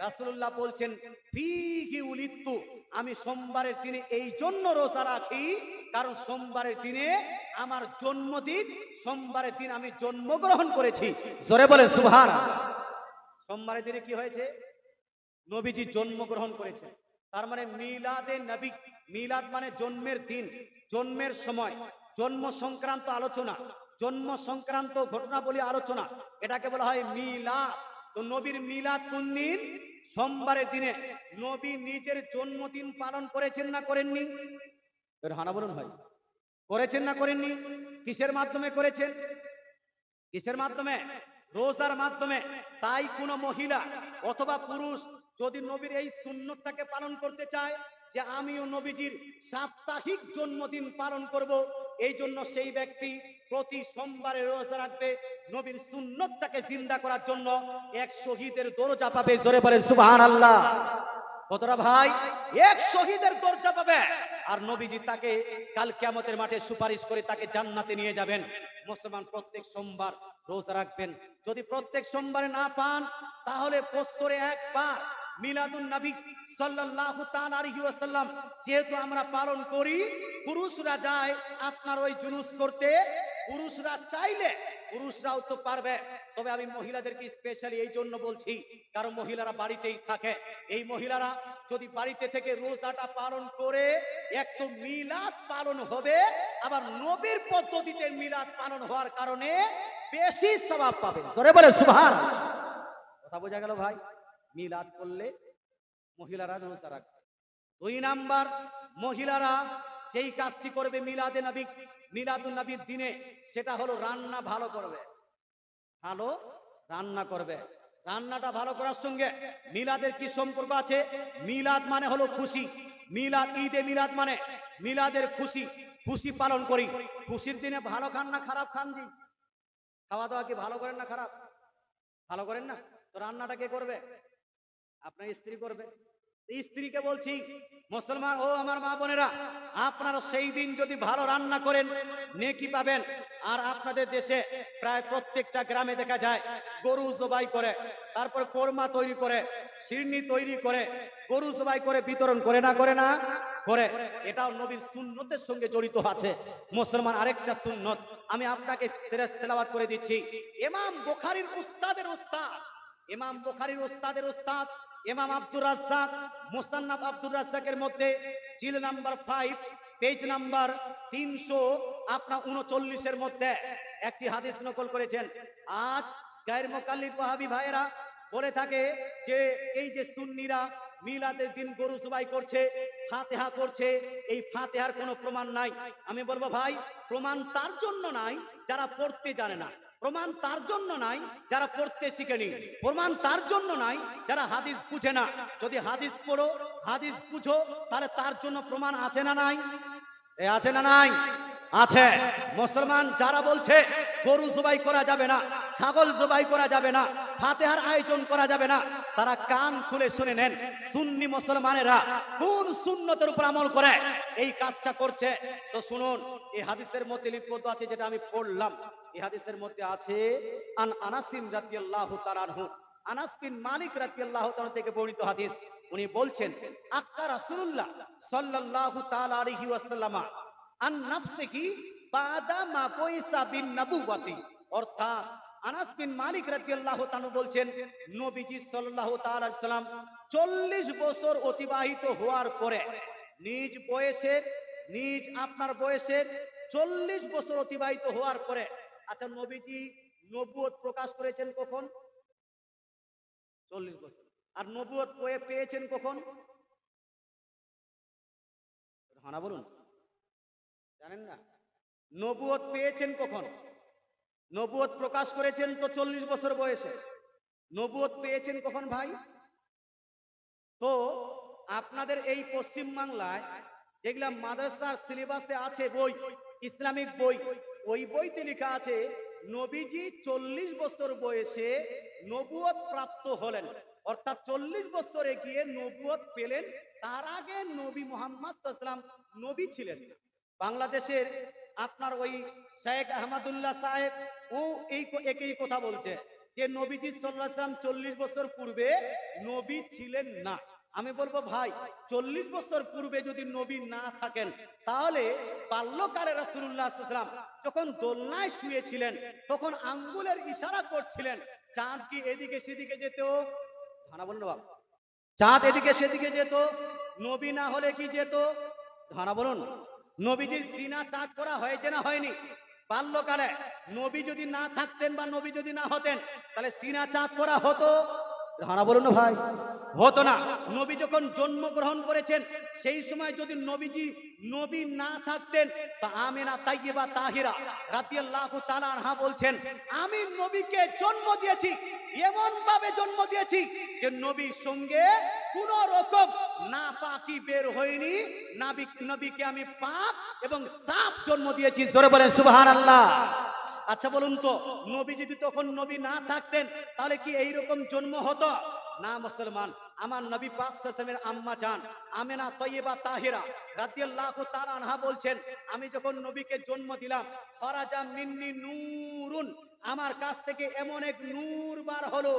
রাসূলুল্লাহ বলছেন, ফিহি উলিদতু, আমি সোমবারের দিনে এই জন্য রোজা রাখি কারণ সোমবারের দিনে আমার জন্মদিন, সোমবারের দিন আমি জন্মগ্রহণ করেছি। জোরে বলে সুবহানাল্লাহ। সোমবারের দিনে কি হয়েছে? নবীজি জন্মগ্রহণ করেছে। তার মানে মিলাদে নবী, মিলাদ মানে জন্মের দিন, জন্মের সময়, জন্ম সংক্রান্ত আলোচনা, জন্ম সংক্রান্ত ঘটনাবলী আলোচনা, এটাকে বলা হয় মিলাদ। তো নবীর মিলাদ কোন দিন? সোমবারের দিনে। নবী নিজের জন্মদিন পালন করেছেন না করেননি? হানা বলুন ভাই, করেছেন না করেননি? কিসের মাধ্যমে করেছেন? কিসের মাধ্যমে? রোজার মাধ্যমে। তাই কোনো মহিলা অথবা পুরুষ যদি নবীর এই সুন্নতটাকে পালন করতে চায় যে আমিও নবীজির সাপ্তাহিক জন্মদিন পালন করব, এই জন্য সেই ব্যক্তি প্রতি সোমবারে রোজা রাখবে, নবীর সুন্নতটাকে জিন্দা করার জন্য 1 শহীদের দরজা পাবে। জোরে বলে সুবহানাল্লাহ। কতটা ভাই? 1 শহীদের দরজা পাবে, আর নবীজি তাকে কাল কিয়ামতের মাঠে সুপারিশ করে তাকে জান্নাতে নিয়ে যাবেন। মুসলমান প্রত্যেক সোমবার রোজা রাখবেন। যদি প্রত্যেক সোমবারে না পান, তাহলে বছরে একবার মিলাদুন নবী সাল্লাল্লাহু তাআলা আলাইহি ওয়াসাল্লাম যেহেতু আমরা পালন করি, পুরুষরা যায় আপনার ওই জুলুস করতে, পুরুষরা চাইলে পুরুষরাও তো পারবে। তবে আমি মহিলাদেরকে স্পেশালি এই জন্য বলছি কারণ মহিলারা বাড়িতেই থাকে। এই মহিলারা যদি বাড়িতে থেকে রোজাটা পালন করে, এক তো মিলাদ পালন হবে, আবার নবীর পদ্ধতিতে মিলাদ পালন হওয়ার কারণে বেশি সওয়াব পাবে। জোরে বলে সুবহানাল্লাহ। কথা বোঝা গেল ভাই? মিলাদ করলে মহিলারা রোজা রাখবে। 2 নাম্বার, মহিলারা যেই কাজটি করবে মিলাদে নবী, মিলাদুন নবীর দিনে, সেটা হলো রান্না ভালো করবে। ভালো রান্না করবে। রান্নাটা ভালো করার সঙ্গে মিলাদের কি সম্পর্ক আছে? মিলাদ মানে হলো খুশি। মিলাদ, ঈদে মিলাদ মানে মিলাদের খুশি, খুশি পালন করি। খুশির দিনে ভালো খান না খারাপ খান? জি, খাওয়া দাওয়া কি ভালো করেন না খারাপ? ভালো করেন না? তো রান্নাটা কে করবে? আপনার স্ত্রী করবে। স্ত্রীকে বলছি, মুসলমান ও আমার মা বোনেরা, আপনারা সেই দিন যদি ভালো রান্না করেন নেকি পাবেন। আর আপনাদের দেশে প্রায় প্রত্যেকটা গ্রামে দেখা যায় গরু জবাই করে, তারপর কোরমা তৈরি করে, শিরনি তৈরি করে, গরু জবাই করে বিতরণ করে না করে না করে। এটাও নবীর সুন্নতের সঙ্গে জড়িত আছে। মুসলমান আরেকটা সুন্নত আমি আপনাকে তেলাওয়াত করে দিচ্ছি। ইমাম বুখারীর উস্তাদের উস্তাদ, ইমাম বুখারীর উস্তাদের উস্তাদ ইমাম আব্দুর রাজ্জাক, মুসান্নাফ আব্দুর রাজ্জাকের মধ্যে জিল নাম্বার 5 পেজ নাম্বার 339 এর মধ্যে একটি হাদিস নকল করেছেন। আজ গায়ের মুকাল্লিদ ওয়াহাবি ভাইয়েরা বলে থাকে যে এই যে সুন্নিরা মিলাদের দিন গরু জবাই করছে, ফাতিহা করছে, এই ফাতিহার কোনো প্রমাণ নাই। আমি বলবো ভাই, প্রমাণ তার জন্য নাই যারা পড়তে জানে না, প্রমাণ তার জন্য নাই যারা পড়তে শিখেনি, প্রমাণ তার জন্য নাই যারা হাদিস বুঝে না। যদি হাদিস পড়ো, হাদিস বুঝো, তাহলে তার জন্য প্রমাণ আছে না নাই? আছে না নাই? আছে। মুসলমান যারা বলছে গরু জবাই করা যাবে না, ছাগল জবাই করা যাবে না, ফাতিহার আয়োজন করা যাবে না, তারা কান খুলে শুনে নেন সুন্নি মুসলমানেরা কোন সুন্নতের উপর আমল করে এই কাজটা করছে। তো শুনুন, এই হাদিসের মধ্যে লিপিবদ্ধ আছে, যেটা আমি পড়লাম, এই হাদিসের মধ্যে আছে আন আনাসিন রাদিয়াল্লাহু তাআলা আনহু, আনাস বিন মালিক রাদিয়াল্লাহু তাআলা থেকে বর্ণিত হাদিস। উনি বলছেন আক্কা রাসূলুল্লাহ সাল্লাল্লাহু তাআলা আলাইহি ওয়াসাল্লাম আন নাফসিহি বাদা মা বুইসা বিন নবুওয়াতি, অর্থাৎ আনাস বিন মালিক রাদিয়াল্লাহু তাআলা বলছেন নবীজি সাল্লাল্লাহু তাআলা আলাইহি সাল্লাম 40 বছর অতিবাহিত হওয়ার পরে, নিজ বয়সের, নিজ আপনার বয়সের 40 বছর অতিবাহিত হওয়ার পরে, আচ্ছা নবীজি নবুয়ত প্রকাশ করেছেন কখন? 40 বছর। আর নবুয়ত পেয়েছেন কখন? হানা বলুন, জানেন না? নবুয়ত পেয়েছেন কখন? নবুয়ত প্রকাশ করেছেন তো 40 বছর বয়সে। নবুয়ত পেয়েছেন কখন ভাই? তো আপনাদের এই পশ্চিম বাংলায় যেগুলা মাদ্রাসার সিলেবাসে আছে বই, ইসলামিক বই, ওই বইতে লেখা আছে নবীজি 40 বছর বয়সে নবুয়ত প্রাপ্ত হলেন, অর্থাৎ 40 বছরে গিয়ে নবুয়ত পেলেন। তার আগে নবী মুহাম্মদ সাল্লাল্লাহু আলাইহি ওয়াসাল্লাম নবী ছিলেন। বাংলাদেশের আপনার ওই শেখ আহমদুল্লাহ সাহেব ও একই কথা বলছে যে নবীজি সাল্লাল্লাহু আলাইহি ওয়াসাল্লাম 40 বছর পূর্বে নবী ছিলেন না। আমি বলবো ভাই, 40 বছর পূর্বে যদি নবী না থাকেন, তাহলে বাল্যকালে রাসূলুল্লাহ সাল্লাল্লাহু আলাইহি ওয়াসাল্লাম যখন দোলনায় শুয়েছিলেন তখন আঙ্গুলের ইশারা করছিলেন, চাঁদ কি এদিকে সেদিকে যেত? ধানা বলুন বাবা, চাঁদ এদিকে সেদিকে যেত? নবী না হলে কি যেত? ধানা বলুন। নবীজির সিনা চাঁদ করা হয়েছে না হয়নি? বাল্যকালে নবী যদি না থাকতেন বা নবী যদি না হতেন, তাহলে সিনা চাঁদ করা হতো? ধানা বলুন না ভাই, হতো না। নবী যখন জন্মগ্রহণ করেছেন সেই সময় যদি নবীজি নবী না থাকতেন, তা আমিনা তাইয়্যিবা তাহিরা রাদিয়াল্লাহু তাআলা আনহা বলছেন আমি নবীকে জন্ম দিয়েছি, এমন ভাবে জন্ম দিয়েছি যে নবীর সঙ্গে কোন রকম নাপাকি বের হয়নি। নবীকে আমি পাক এবং সাফ জন্ম দিয়েছি। জোরে বলেন সুবহানাল্লাহ। আচ্ছা বলুন তো, নবী যদি তখন নবী না থাকতেন তাহলে কি এইরকম জন্ম হতো? না মুসলমান। আমার নবী পাক সাল্লাল্লাহু আলাইহি ওয়াসাল্লামের আম্মা জান আমিনা তাইয়্যিবা তাহিরা রাদিয়াল্লাহু তাআলা আনহা বলছেন আমি যখন নবীকে জন্ম দিলাম, খরাজা মিন্নি নূরুন, আমার কাছ থেকে এমন এক নূর বার হলো,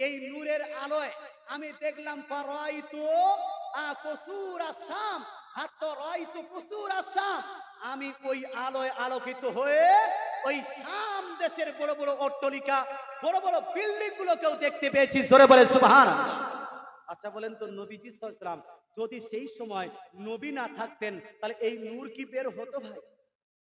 এই নূরের আলোয় আমি দেখলাম ফারাইতু কুসুরা শাম, হাত্তা রাইতু কুসুরা শাম, আমি ওই আলোয় আলোকিত হয়ে ওই শাম দেশের বড় বড় অট্টালিকা, বড় বড় বিল্ডিং গুলোকেও দেখতে পেয়েছি। জোরে বলে সুবহানাল্লাহ। আচ্ছা বলেন তো, নবীজি সাল্লাল্লাহু আলাইহি ওয়াসাল্লাম যদি সেই সময় নবী না থাকতেন তাহলে এই নূর কি বের হতো ভাই?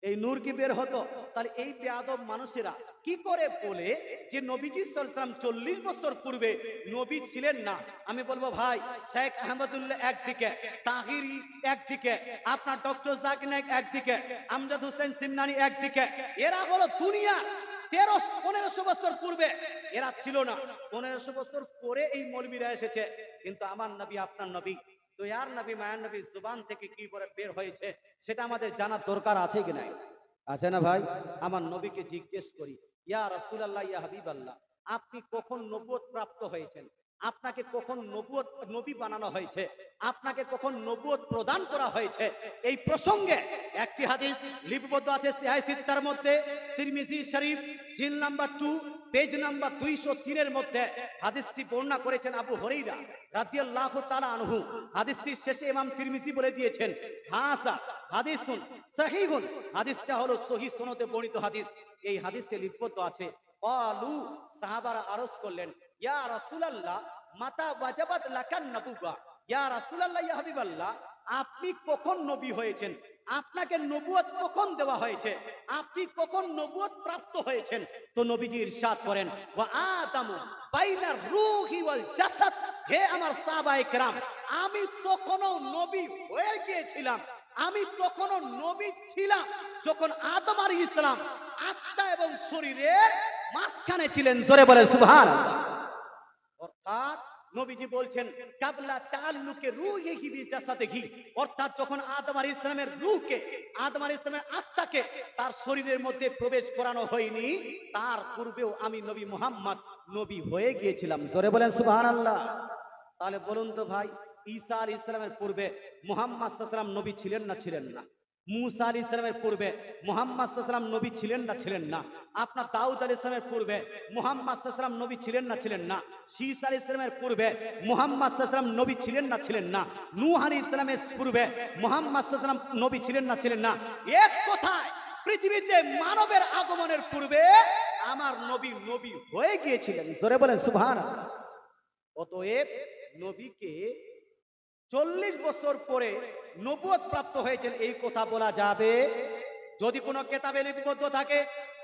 এই নূর কি বের হতো? তাহলে এই বেয়াদব মানুষেরা কি করে বলে যে নবীজি সাল্লাল্লাহু আলাইহি ওয়াসাল্লাম 40 বছর পূর্বে নবী ছিলেন না? আমি বলবো ভাই, শেখ আহমদুল্লাহ একদিকে, তাহিরি একদিকে, আপনার ডক্টর জাকির নায়েক একদিকে, আমজাদ হোসেন সিমনানি একদিকে, এরা হলো দুনিয়া 1300-1500 বছর পূর্বে এরা ছিল না। 1500 বছর পরে এই মৌলবীরা এসেছে। কিন্তু আমার নবী, আপনার নবী, দয়ার নবী, মায়ার নবী জুবান থেকে কি করে বের হয়েছে সেটা আমাদের জানার দরকার আছে কি নাই? আছে না ভাই? আমার নবীকে জিজ্ঞেস করি, ইয়া রাসূলুল্লাহ, ইয়া হাবিবাল্লাহ, আপনি কখন নবুয়ত প্রাপ্ত হয়েছেন? আপনাকে কখন নবী বানানো হয়েছে? আপনাকে কখন নবুয়ত প্রদান করা হয়েছে? এই প্রসঙ্গে একটি হাদিস লিপিবদ্ধ আছে সিহাহ সিত্তার মধ্যে, তিরমিজি শরীফ জিল নাম্বার 2 পেজ নাম্বার 203 এর মধ্যে হাদিসটি বর্ণনা করেছেন আবু হুরায়রা রাদিয়াল্লাহু তাআলা আনহু। হাদিসটির শেষে ইমাম তিরমিজি বলে দিয়েছেন হাসা হাদিসুন সহিহুন, হাদিসটা হলো সহিহ সনদে বর্ণিত হাদিস। এই হাদিসে লিপিবদ্ধ আছে ক্বালু, সাহাবারা আরজ করলেন, ইয়া রাসূলুল্লাহ মাতা ওয়াজাবাত লাকান নবুওয়া, ইয়া রাসূলুল্লাহ, ইয়া হাবিবাল্লাহ, আপনি কখন নবী হয়েছেন? আপনাকে নবুয়ত কখন দেওয়া হয়েছে? আপনি কখন নবুয়ত প্রাপ্ত হয়েছেন? তো নবীজি ইরশাদ করেন, ওয়া আদামু বাইনার রূহি ওয়াল জাসাদ, হে আমার সাহাবায়ে কেরাম, আমি তখনও নবী হয়ে গিয়েছিলাম, আমি তখনও নবী ছিলাম যখন আদম আলাইহিস সালাম আত্মা এবং শরীরের মাঝখানে ছিলেন। জোরে বলে সুবহানাল্লাহ। অর্থাৎ নবীজি বলছেন কাবলা তাআল্লুকে রূহিহি বিজাসাদিহি, অর্থাৎ যখন আদম আলাইহিস সালামের রূহকে, আদম আলাইহিস সালামের আত্মাকে তার শরীরের মধ্যে প্রবেশ করানো হয়নি, তার পূর্বেও আমি নবী মুহাম্মদ নবী হয়ে গিয়েছিলাম। জোরে বলেন সুবহানাল্লাহ। তাহলে বলুন তো ভাই, ঈসা আলাইহিস সালামের পূর্বে মুহাম্মদ সাল্লাল্লাহু আলাইহি ওয়াসাল্লাম নবী ছিলেন না ছিলেন না? মুসা আলাইহিস সালামের পূর্বে মুহাম্মদ সাল্লাল্লাহু আলাইহি ওয়াসাল্লাম নবী ছিলেন না ছিলেন না? আপনার দাউদ আলাইহিস সালামের পূর্বে মুহাম্মদ সাল্লাল্লাহু আলাইহি ওয়াসাল্লাম নবী ছিলেন না ছিলেন না? শীস আলাইহিস সালামের পূর্বে মুহাম্মদ সাল্লাল্লাহু আলাইহি ওয়াসাল্লাম নবী ছিলেন না ছিলেন না? নূহ আলাইহিস সালামের পূর্বে মুহাম্মদ সাল্লাল্লাহু আলাইহি ওয়াসাল্লাম নবী ছিলেন না ছিলেন না? এক কথায় পৃথিবীতে মানবের আগমনের পূর্বে আমার নবী নবী হয়ে গিয়েছিলেন। জোরে বলেন সুবহানাল্লাহ। অতএব নবীকে 40 বছর পরে নবুয়ত প্রাপ্ত হয়েছেন এই কথা বলা যাবে? যদি কোনো কেতাবে লিপিবদ্ধ থাকে,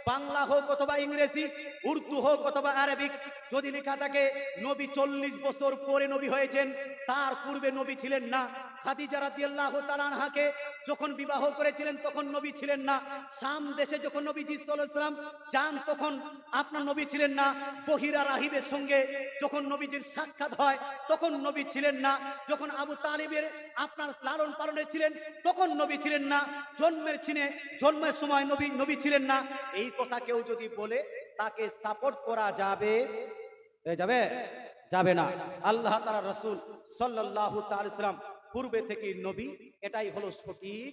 বাংলা হোক অথবা ইংরেজি, উর্দু হোক অথবা আরবিক, যদি লেখা থাকে নবী 40 বছর পরে নবী হয়েছেন, তার পূর্বে নবী ছিলেন না। খাদিজা রাদিয়াল্লাহু তাআলা আনহাকে যখন বিবাহ করেছিলেন তখন নবী ছিলেন না। শাম দেশে যখন নবীজি সাল্লাল্লাহু আলাইহি ওয়াসাল্লাম যান তখন আপনার নবী ছিলেন না। বহিরা রাহিবের সঙ্গে যখন নবীজির সাক্ষাৎ হয় তখন নবী ছিলেন না। যখন আবু তালিবের আপনার লালন পালনে ছিলেন তখন নবী ছিলেন না। জন্মের সময় নবী ছিলেন না। এই কথা কেউ যদি বলে তাকে সাপোর্ট করা যাবে? যাবে? যাবে না। আল্লাহ তাআলা রাসূল সাল্লাল্লাহু তাআলা আলাইহি ওয়াসাল্লাম পূর্বে থেকে নবী, এটাই হলো সঠিক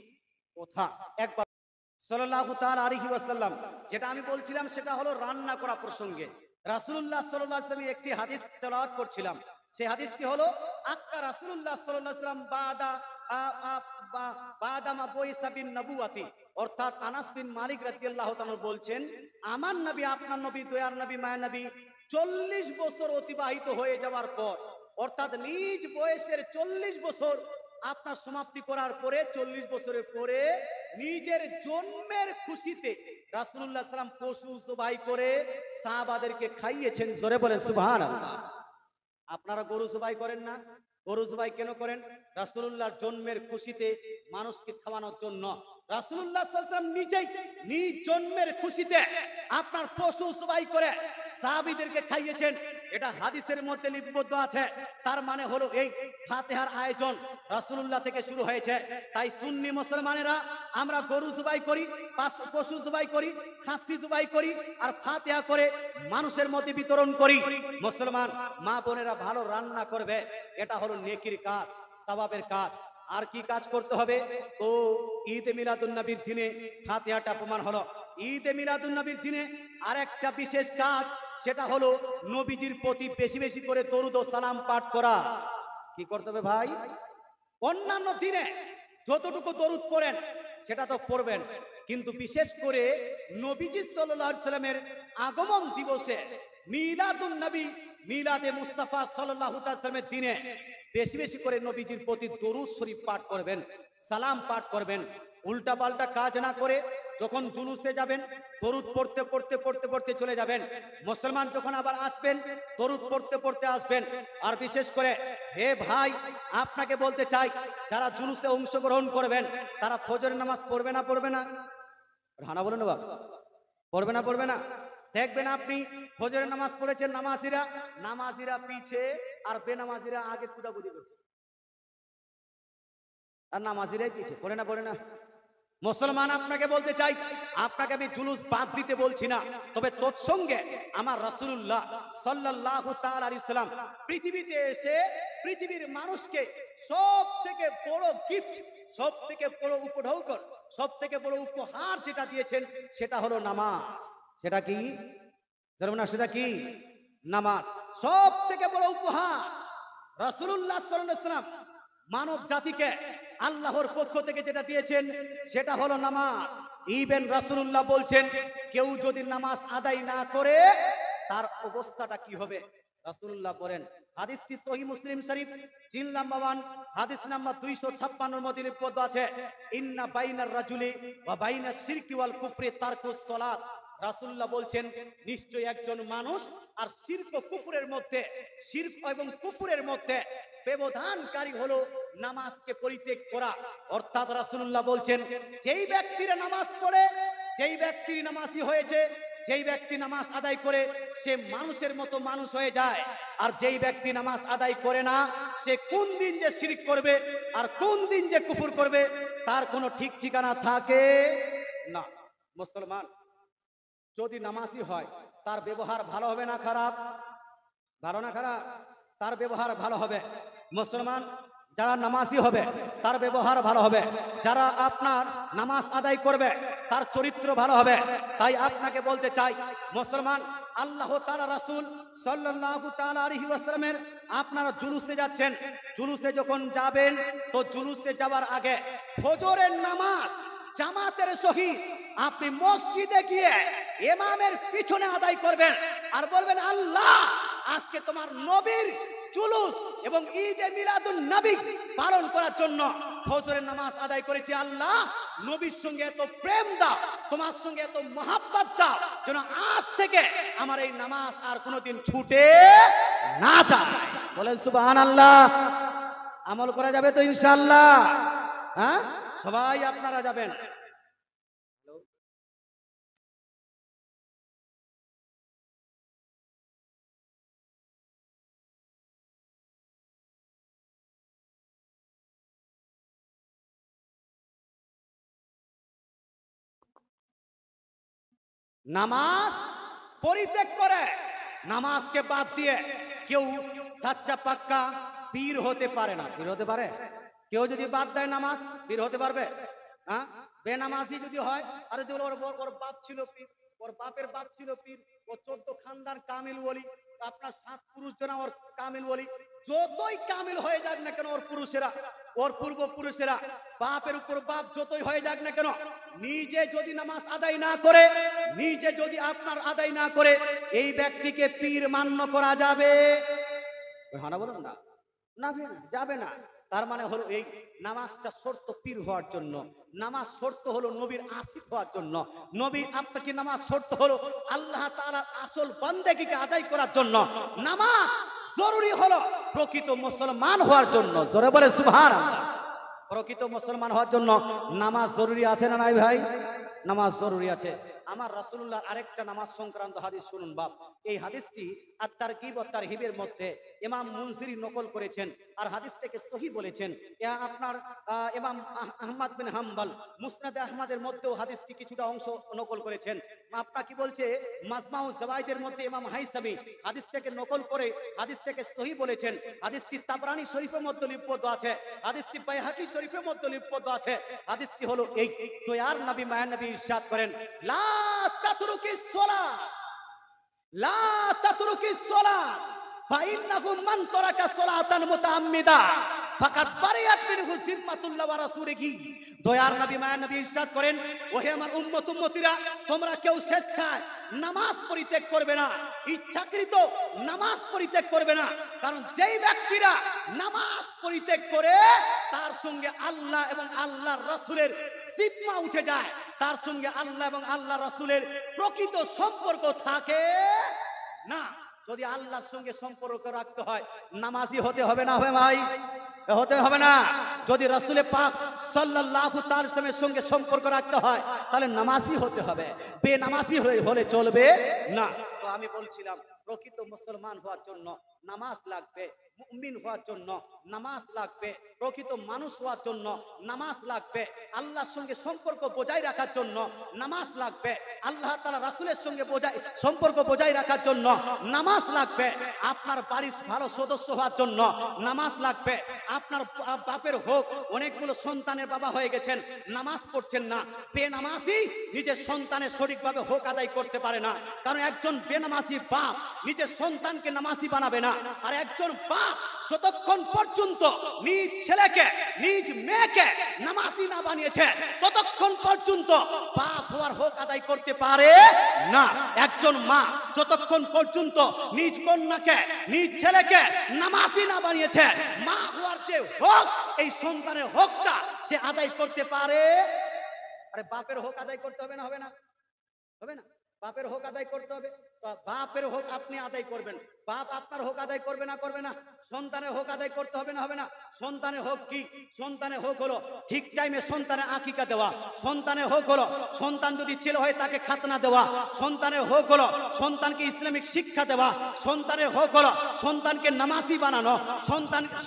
কথা। একবার সাল্লাল্লাহু তাআলা আলাইহি ওয়াসাল্লাম, যেটা আমি বলছিলাম সেটা হলো রান্না করা প্রসঙ্গে রাসূলুল্লাহ সাল্লাল্লাহু আলাইহি ওয়াসাল্লাম একটি হাদিস তেলাওয়াত করছিলাম। সেই হাদিসটি হলো আক্কা রাসূলুল্লাহ সাল্লাল্লাহু আলাইহি ওয়াসাল্লাম বাদা মা বয়সা বিন নবুওয়াতি, অর্থাৎ আনাস বিন মালিক রাদিয়াল্লাহু তাআলা বলছেন, আমার নবী, আপনার নবী, দয়ার নবী, মায়ের নবী 40 বছর অতিবাহিত হয়ে যাওয়ার পর, অর্থাৎ নিজ বয়সের 40 বছর আপনার সমাপ্তি করার পরে, 40 বছরের পরে নিজের জন্মের খুশিতে রাসূলুল্লাহ সাল্লাল্লাহু আলাইহি ওয়াসাল্লাম পশু জবাই করে সাহাবাদেরকে খাইয়েছেন। জোরে বলেন সুবহানাল্লাহ। আপনারা গরু জবাই করেন না? গরু জবাই কেন করেন? রাসূলুল্লাহর জন্মের খুশিতে মানুষকে খাওয়ানোর জন্য। রাসূলুল্লাহ সাল্লাল্লাহু আলাইহি ওয়াসাল্লাম নিজেই নিজ জন্মের খুশিতে আপনার পশু জবাই করে সাহাবীদেরকে খাইয়েছেন। এটা হাদিসের মধ্যে লিপিবদ্ধ আছে। তার মানে হলো এই ফাতিহার আয়োজন রাসূলুল্লাহ থেকে শুরু হয়েছে। তাই সুন্নি মুসলমানেরা আমরা গরু জবাই করি, পশু জবাই করি, খাসি জবাই করি, আর ফাতিহা করে মানুষের মধ্যে বিতরণ করি। মুসলমান মা বোনেরা ভালো রান্না করবে, এটা হলো নেকির কাজ, সওয়াবের কাজ। আর কি কাজ করতে হবে? তো ঈদে মিলাদুন নবীর দিনে ফাতিহাটা প্রমাণ হলো। ঈদে মিলাদুন নবীর দিনে আরেকটা বিশেষ কাজ, সেটা হলো নবীজির প্রতি বেশি বেশি করে দরুদ ও সালাম পাঠ করা। কি করতে হবে ভাই? অন্যান্য দিনে যতটুকু দরুদ পড়েন সেটা তো পড়বেন, কিন্তু বিশেষ করে নবীজি সাল্লাল্লাহু আলাইহি ওয়াসাল্লামের আগমন দিবসে মিলাদুন নবী, মিলাদে মুস্তাফা সাল্লাল্লাহু আলাইহি ওয়াসাল্লামের দিনে বেশি বেশি করে নবীজির প্রতি দরুদ শরীফ পাঠ করবেন, সালাম পাঠ করবেন। উল্টা পাল্টা কাজ না করে যখন জুলুসে যাবেন দরুদ পড়তে পড়তে পড়তে পড়তে চলে যাবেন। মুসলমান যখন আবার আসবেন দরুদ পড়তে পড়তে আসবেন। আর বিশেষ করে হে ভাই, আপনাকে বলতে চাই, যারা জুলুসে অংশগ্রহণ করবেন তারা ফজরের নামাজ পড়বে না পড়বে না? রানা বলেন বাবা, পড়বে না পড়বে না? দেখবেন আপনি ফজরের নামাজ পড়েছেন, নামাজিরা পিছে আর বেনামাজিরা আগে কুদাকুদি করছে, আর নামাজিরাই পিছে। পড়ে না পড়ে না? মুসলমান আপনাকে বলতে চাই, আপনাকে আমি জুলুস বাদ দিতে বলছি না, তবে তৎসঙ্গে আমার রাসূলুল্লাহ সাল্লাল্লাহু তাআলা আলাইহি ওয়াসাল্লাম পৃথিবীতে এসে পৃথিবীর মানুষকে সব থেকে বড় গিফট, সব থেকে বড় উপঢৌকন, সব থেকে বড় উপহার যেটা দিয়েছেন সেটা হলো নামাজ। সেটা কি জানেন না? সেটা কি? নামাজ। সব থেকে বড় উপহার রাসূলুল্লাহ সাল্লাল্লাহু আলাইহি ওয়াসাল্লাম মানব জাতিকে আল্লাহর পক্ষ থেকে যেটা দিয়েছেন সেটা হলো নামাজ। ইবেন রাসূলুল্লাহ বলছেন, কেউ যদি নামাজ আদায় না করে তার অবস্থাটা কি হবে? রাসূলুল্লাহ বলেন, হাদিসটি সহিহ মুসলিম শরীফ জিল নাম্বার 1 হাদিস নাম্বার 256 এর মধ্যে লিপিবদ্ধ আছে, ইন্না বাইনার রাজুলি ওয়া বাইনাশ শিরকি ওয়াল কুফরি তারকুস সালাত। রাসূলুল্লাহ বলছেন, নিশ্চয়ই একজন মানুষ আর শিরক ও কুফরের মধ্যে, শিরক এবং কুফরের মধ্যে ব্যবধানকারী হলো নামাজকে পরিত্যাগ করা। অর্থাৎ রাসূলুল্লাহ বলছেন, যেই ব্যক্তিরা নামাজ পড়ে, যেই ব্যক্তির নামাজি হয়েছে, যেই ব্যক্তি নামাজ আদায় করে সে মানুষের মতো মানুষ হয়ে যায়, আর যেই ব্যক্তি নামাজ আদায় করে না সে কোন দিন যে শিরক করবে আর কোন দিন যে কুফর করবে তার কোনো ঠিক ঠিকানা থাকে না। মুসলমান যদি নামাজি হয় তার ব্যবহার ভালো হবে না খারাপ? ভালো না খারাপ? তার ব্যবহার ভালো হবে। মুসলমান যারা নামাজি হবে তার ব্যবহার ভালো হবে, যারা আপনার নামাজ আদায় করবে তার চরিত্র ভালো হবে। তাই আপনাকে বলতে চাই মুসলমান, আল্লাহ তাআলা রাসূল সাল্লাল্লাহু তাআলা আলাইহি ওয়াসাল্লামের আপনারা জুলুসে যাচ্ছেন, জুলুসে যখন যাবেন তো জুলুসে যাওয়ার আগে ফজরের নামাজ জামাতের সহিত আপনি মসজিদে গিয়ে ইমামের পিছনে আদায় করবেন আর বলবেন, আল্লাহ আজকে তোমার নবীর জুলুস এবং ঈদে মিলাদুন নবী পালন করার জন্য ফজরের নামাজ আদায় করেছি। আল্লাহ নবীর সঙ্গে এত প্রেম দাও, তোমার সঙ্গে এত মহাব্বত দাও যেন আজ থেকে আমার এই নামাজ আর কোনোদিন ছুটে না যায়। বলেন সুবহানাল্লাহ। আমল করা যাবে তো ইনশাআল্লাহ? হ্যাঁ, সবাই আপনারা যাবেন। নামাজ পরিত্যাগ করে, নামাজকে বাদ দিয়ে কেউ সাচ্চা পাক্কা পীর হতে পারে না। পীর হতে পারে? কেউ যদি বাদ দেয় নামাজ, পীর হতে পারবে? হ্যাঁ, বেনামাজি যদি হয়, আরে যে ওর বাপ ছিল পীর, ওর বাপের বাপ ছিল পীর, ও 14 খানদান কামিল ওলি, আপনার 7 পুরুষ জন ওর কামিল ওলি, যতই কামিল হয়ে যাক না কেন ওর পুরুষেরা, ওর পূর্বপুরুষেরা, বাপের উপর বাপ যতই হয়ে যাক না কেন, নিজে যদি নামাজ আদায় না করে, নিজে যদি আপনার আদায় না করে, এই ব্যক্তিকে পীর মান্য করা যাবে? হ্যাঁ বলুন না, না যাবে না। তার মানে হলো এই নামাজটা শর্ত পীর হওয়ার জন্য, নামাজ শর্ত হলো নবীর আশিক হওয়ার জন্য, নবী আপনাকে নামাজ শর্ত হলো আল্লাহ তাআলার আসল বান্দেগিকে আদায় করার জন্য, নামাজ জরুরি হলো প্রকৃত মুসলমান হওয়ার জন্য। জোরে বলে সুবহানাল্লাহ। প্রকৃত মুসলমান হওয়ার জন্য নামাজ জরুরি আছে না নাই ভাই? নামাজ জরুরি আছে। আমার রাসূলুল্লাহর আরেকটা নামাজ সংক্রান্ত হাদিস শুনুন বাপ। এই হাদিসটি আত-তারগীব ওয়া তারহিবের মধ্যে ইমাম মুনজিরি নকল করেছেন আর হাদিসটাকে সহিহ বলেছেন। আপনার ইমাম আহমদ বিন হাম্বল মুসনাদে আহমদের মধ্যেও হাদিসটি কিছুটা অংশ নকল করেছেন। আপনার কি বলছে মাজমাউ জাওয়াইদের মধ্যে ইমাম হাইসামি হাদিসটাকে নকল করে হাদিসটাকে সহিহ বলেছেন। হাদিসটি তাবরানী শরীফের মধ্যে লিপিবদ্ধ আছে, হাদিসটি বাইহাকী শরীফের মধ্যে লিপিবদ্ধ আছে। হাদিসটি হলো এই, দয়ার নবী মায়ার নবী ইরশাদ করেন, লা তাতরুকিস সালাত, লা তাতরুকিস সালাত ফাইন্নাহু মান তারাকা সালাতান মুতাআম্মিদা ফাকাদ বারিয়াত মিনহু জিম্মাতুল্লাহ ওয়া রাসূলিহি। দয়ার নবী মায়ার নবী ইরশাদ করেন, ওহে আমার উম্মত উম্মতিরা, তোমরা কেউ স্বেচ্ছায় নামাজ পরিত্যাগ করবে না, ইচ্ছাকৃত নামাজ পরিত্যাগ করবে না। কারণ যেই ব্যক্তিরা নামাজ পরিত্যাগ করে তার সঙ্গে আল্লাহ এবং আল্লাহর রাসূলের জিম্মা উঠে যায়, তার সঙ্গে আল্লাহ এবং আল্লাহ রাসূলের প্রকৃত সম্পর্ক থাকে না। যদি আল্লাহর সঙ্গে সম্পর্ক রাখতে হয় নামাজি হতে হবে না? হবে ভাই? হতে হবে না? যদি রাসূল পাক সাল্লাল্লাহু তাআলা আলাইহি ওয়াসাল্লামের সঙ্গে সম্পর্ক রাখতে হয় তাহলে নামাজি হতে হবে, বেনামাজি হলে চলবে না। তো আমি বলছিলাম প্রকৃত মুসলমান হওয়ার জন্য নামাজ লাগবে, মুমিন হওয়ার জন্য নামাজ লাগবে, প্রকৃত মানুষ হওয়ার জন্য নামাজ লাগবে, আল্লাহর সঙ্গে সম্পর্ক বজায় রাখার জন্য নামাজ লাগবে, আল্লাহ তাআলা রাসূলের সঙ্গে সম্পর্ক বজায় রাখার জন্য নামাজ লাগবে, আপনার বাড়ির ভালো সদস্য হওয়ার জন্য নামাজ লাগবে। আপনার বাপের হোক, অনেকগুলো সন্তানের বাবা হয়ে গেছেন, নামাজ পড়ছেন না, বেনামাজি নিজের সন্তানের সঠিকভাবে হক আদায় করতে পারে না। কারণ একজন বেনামাজি বাপ নিজের সন্তানকে নামাজি বানাবে না, আর একজন বাপ যতক্ষণ পর্যন্ত নিজ ছেলেকে নিজ মেয়েকে নামাজি না বানিয়েছে ততক্ষণ পর্যন্ত বাপ হওয়ার হক আদায় করতে পারে না। একজন মা যতক্ষণ পর্যন্ত নিজ কন্যাকে নিজ ছেলেকে নামাজি না বানিয়েছে, মা হওয়ার যে হক, এই সন্তানের হকটা সে আদায় করতে পারে। আরে বাপের হক আদায় করতে হবে না? হবে না? হবে না? বাপের হক আদায় করতে হবে। বাপের হক আপনি আদায় করবেন, বাপ আপনার হক আদায় করবে না করবে না? সন্তানের হক আদায় করতে হবে না হবে না? সন্তানের হক কি? সন্তানের হক হলো ঠিক টাইমে সন্তানের আকিকা দেওয়া। সন্তানের হক হলো সন্তান যদি ছেলে হয় তাকে খাতনা দেওয়া। সন্তানের হক হলো সন্তানকে ইসলামিক শিক্ষা দেওয়া। সন্তানের হক হলো সন্তানকে নামাজি বানানো।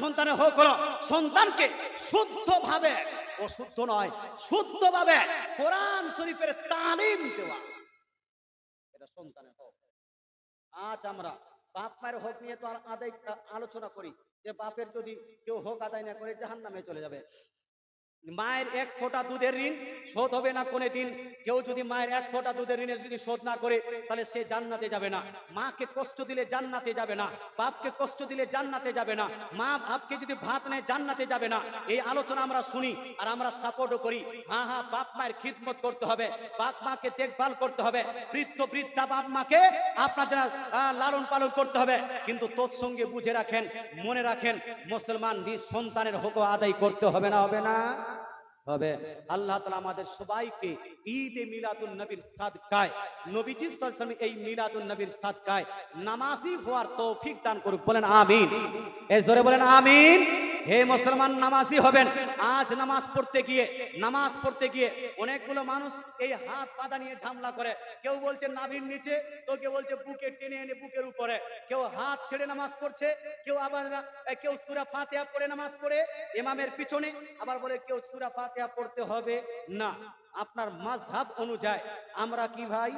সন্তানের হক হলো সন্তানকে শুদ্ধভাবে, অশুদ্ধ নয়, শুদ্ধভাবে কোরআন শরীফের তালিম দেওয়া। এটা সন্তানের হক। আজ আমরা বাপ মায়ের হক নিয়ে তো আদায় আলোচনা করি যে বাপের যদি কেউ হক আদায় না করে জাহান্নামে চলে যাবে। মায়ের এক ফোঁটা দুধের ঋণ শোধ হবে না কোনো দিন। কেউ যদি মায়ের এক ফোঁটা দুধের ঋণের যদি শোধ না করে তাহলে সে জান্নাতে যাবে না। মাকে কষ্ট দিলে জান্নাতে যাবে না, বাপকে কষ্ট দিলে জান্নাতে যাবে না, মা বাপকে যদি ভাত নেয় জান্নাতে যাবে না। এই আলোচনা আমরা শুনি আর আমরা সাপোর্টও করি। হ্যাঁ হ্যাঁ, বাপ মায়ের খিদমত করতে হবে, বাপ মাকে দেখভাল করতে হবে, বৃদ্ধা বাপ মাকে আপনাদের লালন পালন করতে হবে। কিন্তু তৎসঙ্গে বুঝে রাখেন, মনে রাখেন, মুসলমান নিজ সন্তানের হক আদায় করতে হবে না হবে না? হবে। আল্লাহ তাআলা আমাদের সবাইকে ঈদে মিলাদুন নবীর সাদকায়, নবীজি সাল্লাল্লাহু আলাইহি ওয়াসাল্লাম এই মিলাদুন নবীর সাদকায় নামাজি হওয়ার তৌফিক দান করুক। বলেন আমিন। এই জোরে বলেন আমিন। হে মুসলমান, নামাজি হবেন। আজ নামাজ পড়তে গিয়ে অনেকগুলো মানুষ এই হাত পাদা নিয়ে ঝামেলা করে। কেউ বলছে নাভির নিচে, তো কেউ বলছে বুকে টেনে এনে বুকের উপরে। কেউ হাত ছেড়ে নামাজ পড়ছে, কেউ সূরা ফাতিহা পড়ে নামাজ পড়ে ইমামের পিছনে, আবার বলে কেউ সূরা ফাতিহা পড়তে হবে না। আপনার মাযহাব অনুযায়ী আমরা কি ভাই?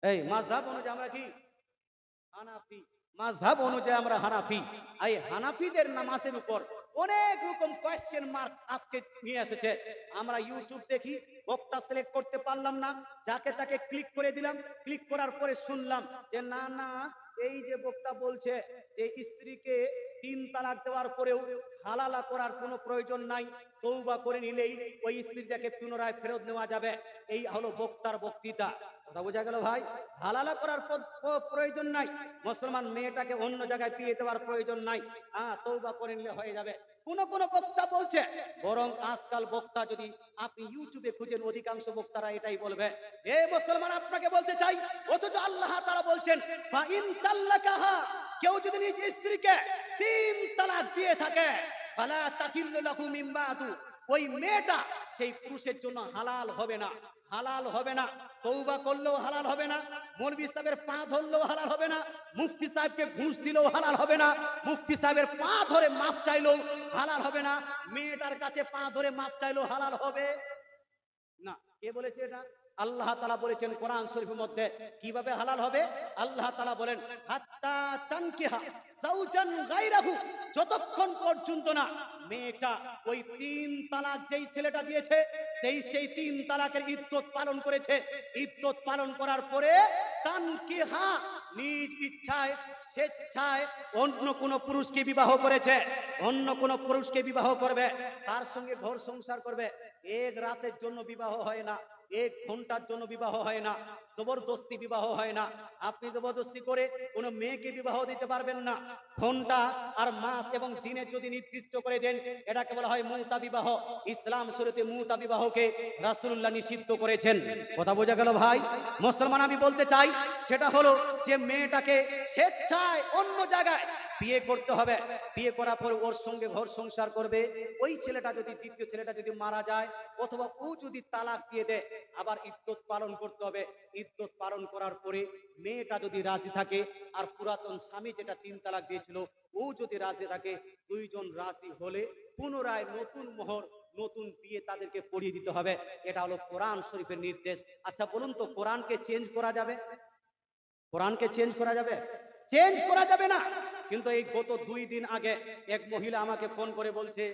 এই মাযহাব অনুযায়ী আমরা কি? হানাফি। মাযহাব অনুযায়ী আমরা হানাফি। এই হানাফিদের নামাজের উপর অনেক রকম কোয়েশ্চেন মার্ক আজকে নিয়ে এসেছে। আমরা ইউটিউব দেখি, বক্তা সিলেক্ট করতে পারলাম না, যাকে তাকে ক্লিক করে দিলাম। ক্লিক করার পরে শুনলাম যে না না, এই যে বক্তা বলছে যে স্ত্রীকে 3 তালাক দেওয়ার পরেও হালালা করার কোনো প্রয়োজন নাই, তওবা করে নিলেই ওই স্ত্রীটাকে পুনরায় ফেরত নেওয়া যাবে। এই হলো বক্তার বক্তৃতা। কথা বোঝা গেল ভাই? হালালা করার প্রয়োজন নাই, মুসলমান মেয়েটাকে অন্য জায়গায় বিয়ে দেওয়ার প্রয়োজন নাই, তওবা করে নিলে হয়ে যাবে। কোন বক্তা বলছে। বরং আজকাল বক্তা যদি আপনি ইউটিউবে খুঁজেন, অধিকাংশ বক্তারা এটাই বলবে। হে মুসলমান, আপনাকে বলতে চাই, অথচ আল্লাহ তাআলা বলছেন ফা ইন তাল্লাকাহা, কেউ যদি নিজ স্ত্রীকে 3 তালাক দিয়ে থাকে, ফালা তাহিল্লু লাহু মিন বাদু, ওই মেয়েটা সেই পুরুষের জন্য হালাল হবে না, হালাল হবে না। তওবা করলেও হালাল হবে না, মৌলভী সাহেবের পা ধরলেও হালাল হবে না, মুফতি সাহেবকে ঘুষ দিলেও হালাল হবে না, মুফতি সাহেবের পা ধরে মাপ চাইলেও হালাল হবে না, মেয়েটার কাছে পা ধরে মাপ চাইলেও হালাল হবে না। কে বলেছে এটা? আল্লাহ তাআলা বলেছেন কোরআন শরীফের মধ্যে। কিভাবে হালাল হবে? আল্লাহ তাআলা বলেন হাত্তা তানকিহা যাওজান গায়রাহু, যতক্ষণ পর্যন্ত না মেয়েটা ওই 3 তালাক যেই ছেলেটা দিয়েছে সেই 3 তালাকের ইদ্দত পালন করেছে। ইদ্দত পালন করার পরে তানকিহা, নিজ ইচ্ছায় স্বেচ্ছায় অন্য কোন পুরুষকে বিবাহ করেছে, অন্য কোন পুরুষকে বিবাহ করবে, তার সঙ্গে ঘর সংসার করবে। এক রাতের জন্য বিবাহ হয় না, 1 ঘন্টার জন্য বিবাহ হয় না, জবরদস্তি বিবাহ হয় না। আপনি জবরদস্তি করে কোন মেয়েকে বিবাহ দিতে পারবেন না। ঘন্টা আর মাস এবং দিনে যদি নির্দিষ্ট করে দেন, এটাকে বলা হয় মুতা বিবাহ। ইসলাম শরীয়তে মুতা বিবাহকে রাসূলুল্লাহ নিষিদ্ধ করেছেন। কথা বোঝা গেল ভাই? মুসলমান, আমি বলতে চাই সেটা হলো যে মেয়েটাকে স্বেচ্ছায় অন্য জায়গায় বিয়ে করতে হবে। বিয়ে করার পর ওর সঙ্গে ঘর সংসার করবে। ওই ছেলেটা যদি, দ্বিতীয় ছেলেটা যদি মারা যায় অথবা ও যদি তালাক দিয়ে দেয়, আবার ইদ্দত পালন করতে হবে। ইদ্দত পালন করার পরে মেয়েটা যদি রাজি থাকে, আর পুরাতন স্বামী যেটা 3 তালাক দিয়েছিল ও যদি রাজি থাকে, 2 জন রাজি হলে পুনরায় নতুন মোহর, নতুন বিয়ে তাদেরকে পড়িয়ে দিতে হবে। এটা হলো কোরআন শরীফের নির্দেশ। আচ্ছা বলুন তো, কোরআনকে চেঞ্জ করা যাবে? কোরআনকে চেঞ্জ করা যাবে? চেঞ্জ করা যাবে না। কিন্তু এই গত 2 দিন আগে এক মহিলা আমাকে ফোন করে বলছে,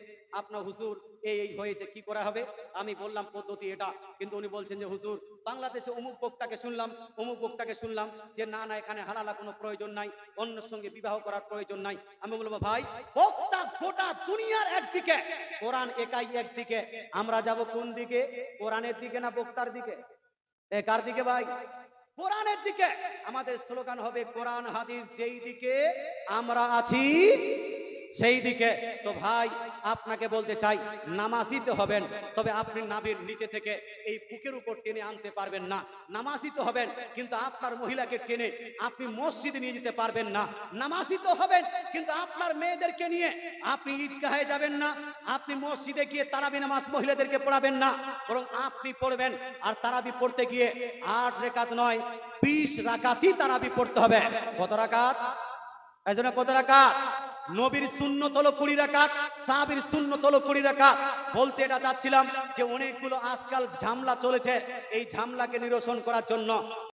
আপনার হুজুর এই হয়েছে, কি করা হবে? আমি বললাম পদ্ধতি এটা, কিন্তু উনি বলছেন যে হুজুর বাংলাদেশে অমুক বক্তাকে শুনলাম যে না না, এখানে হালালা কোনো প্রয়োজন নাই, অন্য সঙ্গে বিবাহ করার প্রয়োজন নাই। আমি বলবো ভাই, বক্তা গোটা দুনিয়ার একদিকে, কোরআন একাই একদিকে। আমরা যাব কোন দিকে? কোরআনের দিকে না বক্তার দিকে? কার দিকে ভাই? কোরআনের দিকে। আমাদের স্লোগান হবে কোরআন হাদিস যেই দিকে আমরা আছি সেই দিকে। তো ভাই আপনাকে বলতে চাই, নামাজি তো হবেন, তবে আপনি নাভির নিচে থেকে এই বুকের উপর টেনে আনতে পারবেন না। নামাজি তো হবেন, কিন্তু আপনার মহিলাকে টেনে আপনি মসজিদে নিয়ে যেতে পারবেন না। নামাজি তো হবেন, কিন্তু আপনার মেয়েদেরকে নিয়ে আপনি ঈদগাহে যাবেন না, আপনি মসজিদে গিয়ে তারাবি নামাজ মহিলাদেরকে পড়াবেন না, বরং আপনি পড়বেন। আর তারাবি পড়তে গিয়ে 8 রাকাত নয়, 20 রাকাতই তারাবি পড়তে হবে। কত রাকাত? এজন্য কত রাকাত? নবীর সুন্নত হলো 20 রাকাত, সাহাবীর সুন্নত হলো 20 রাকাত। বলতে এটা চাচ্ছিলাম যে অনেকগুলো আজকাল ঝামেলা চলেছে, এই ঝামেলাকে নিরসন করার জন্য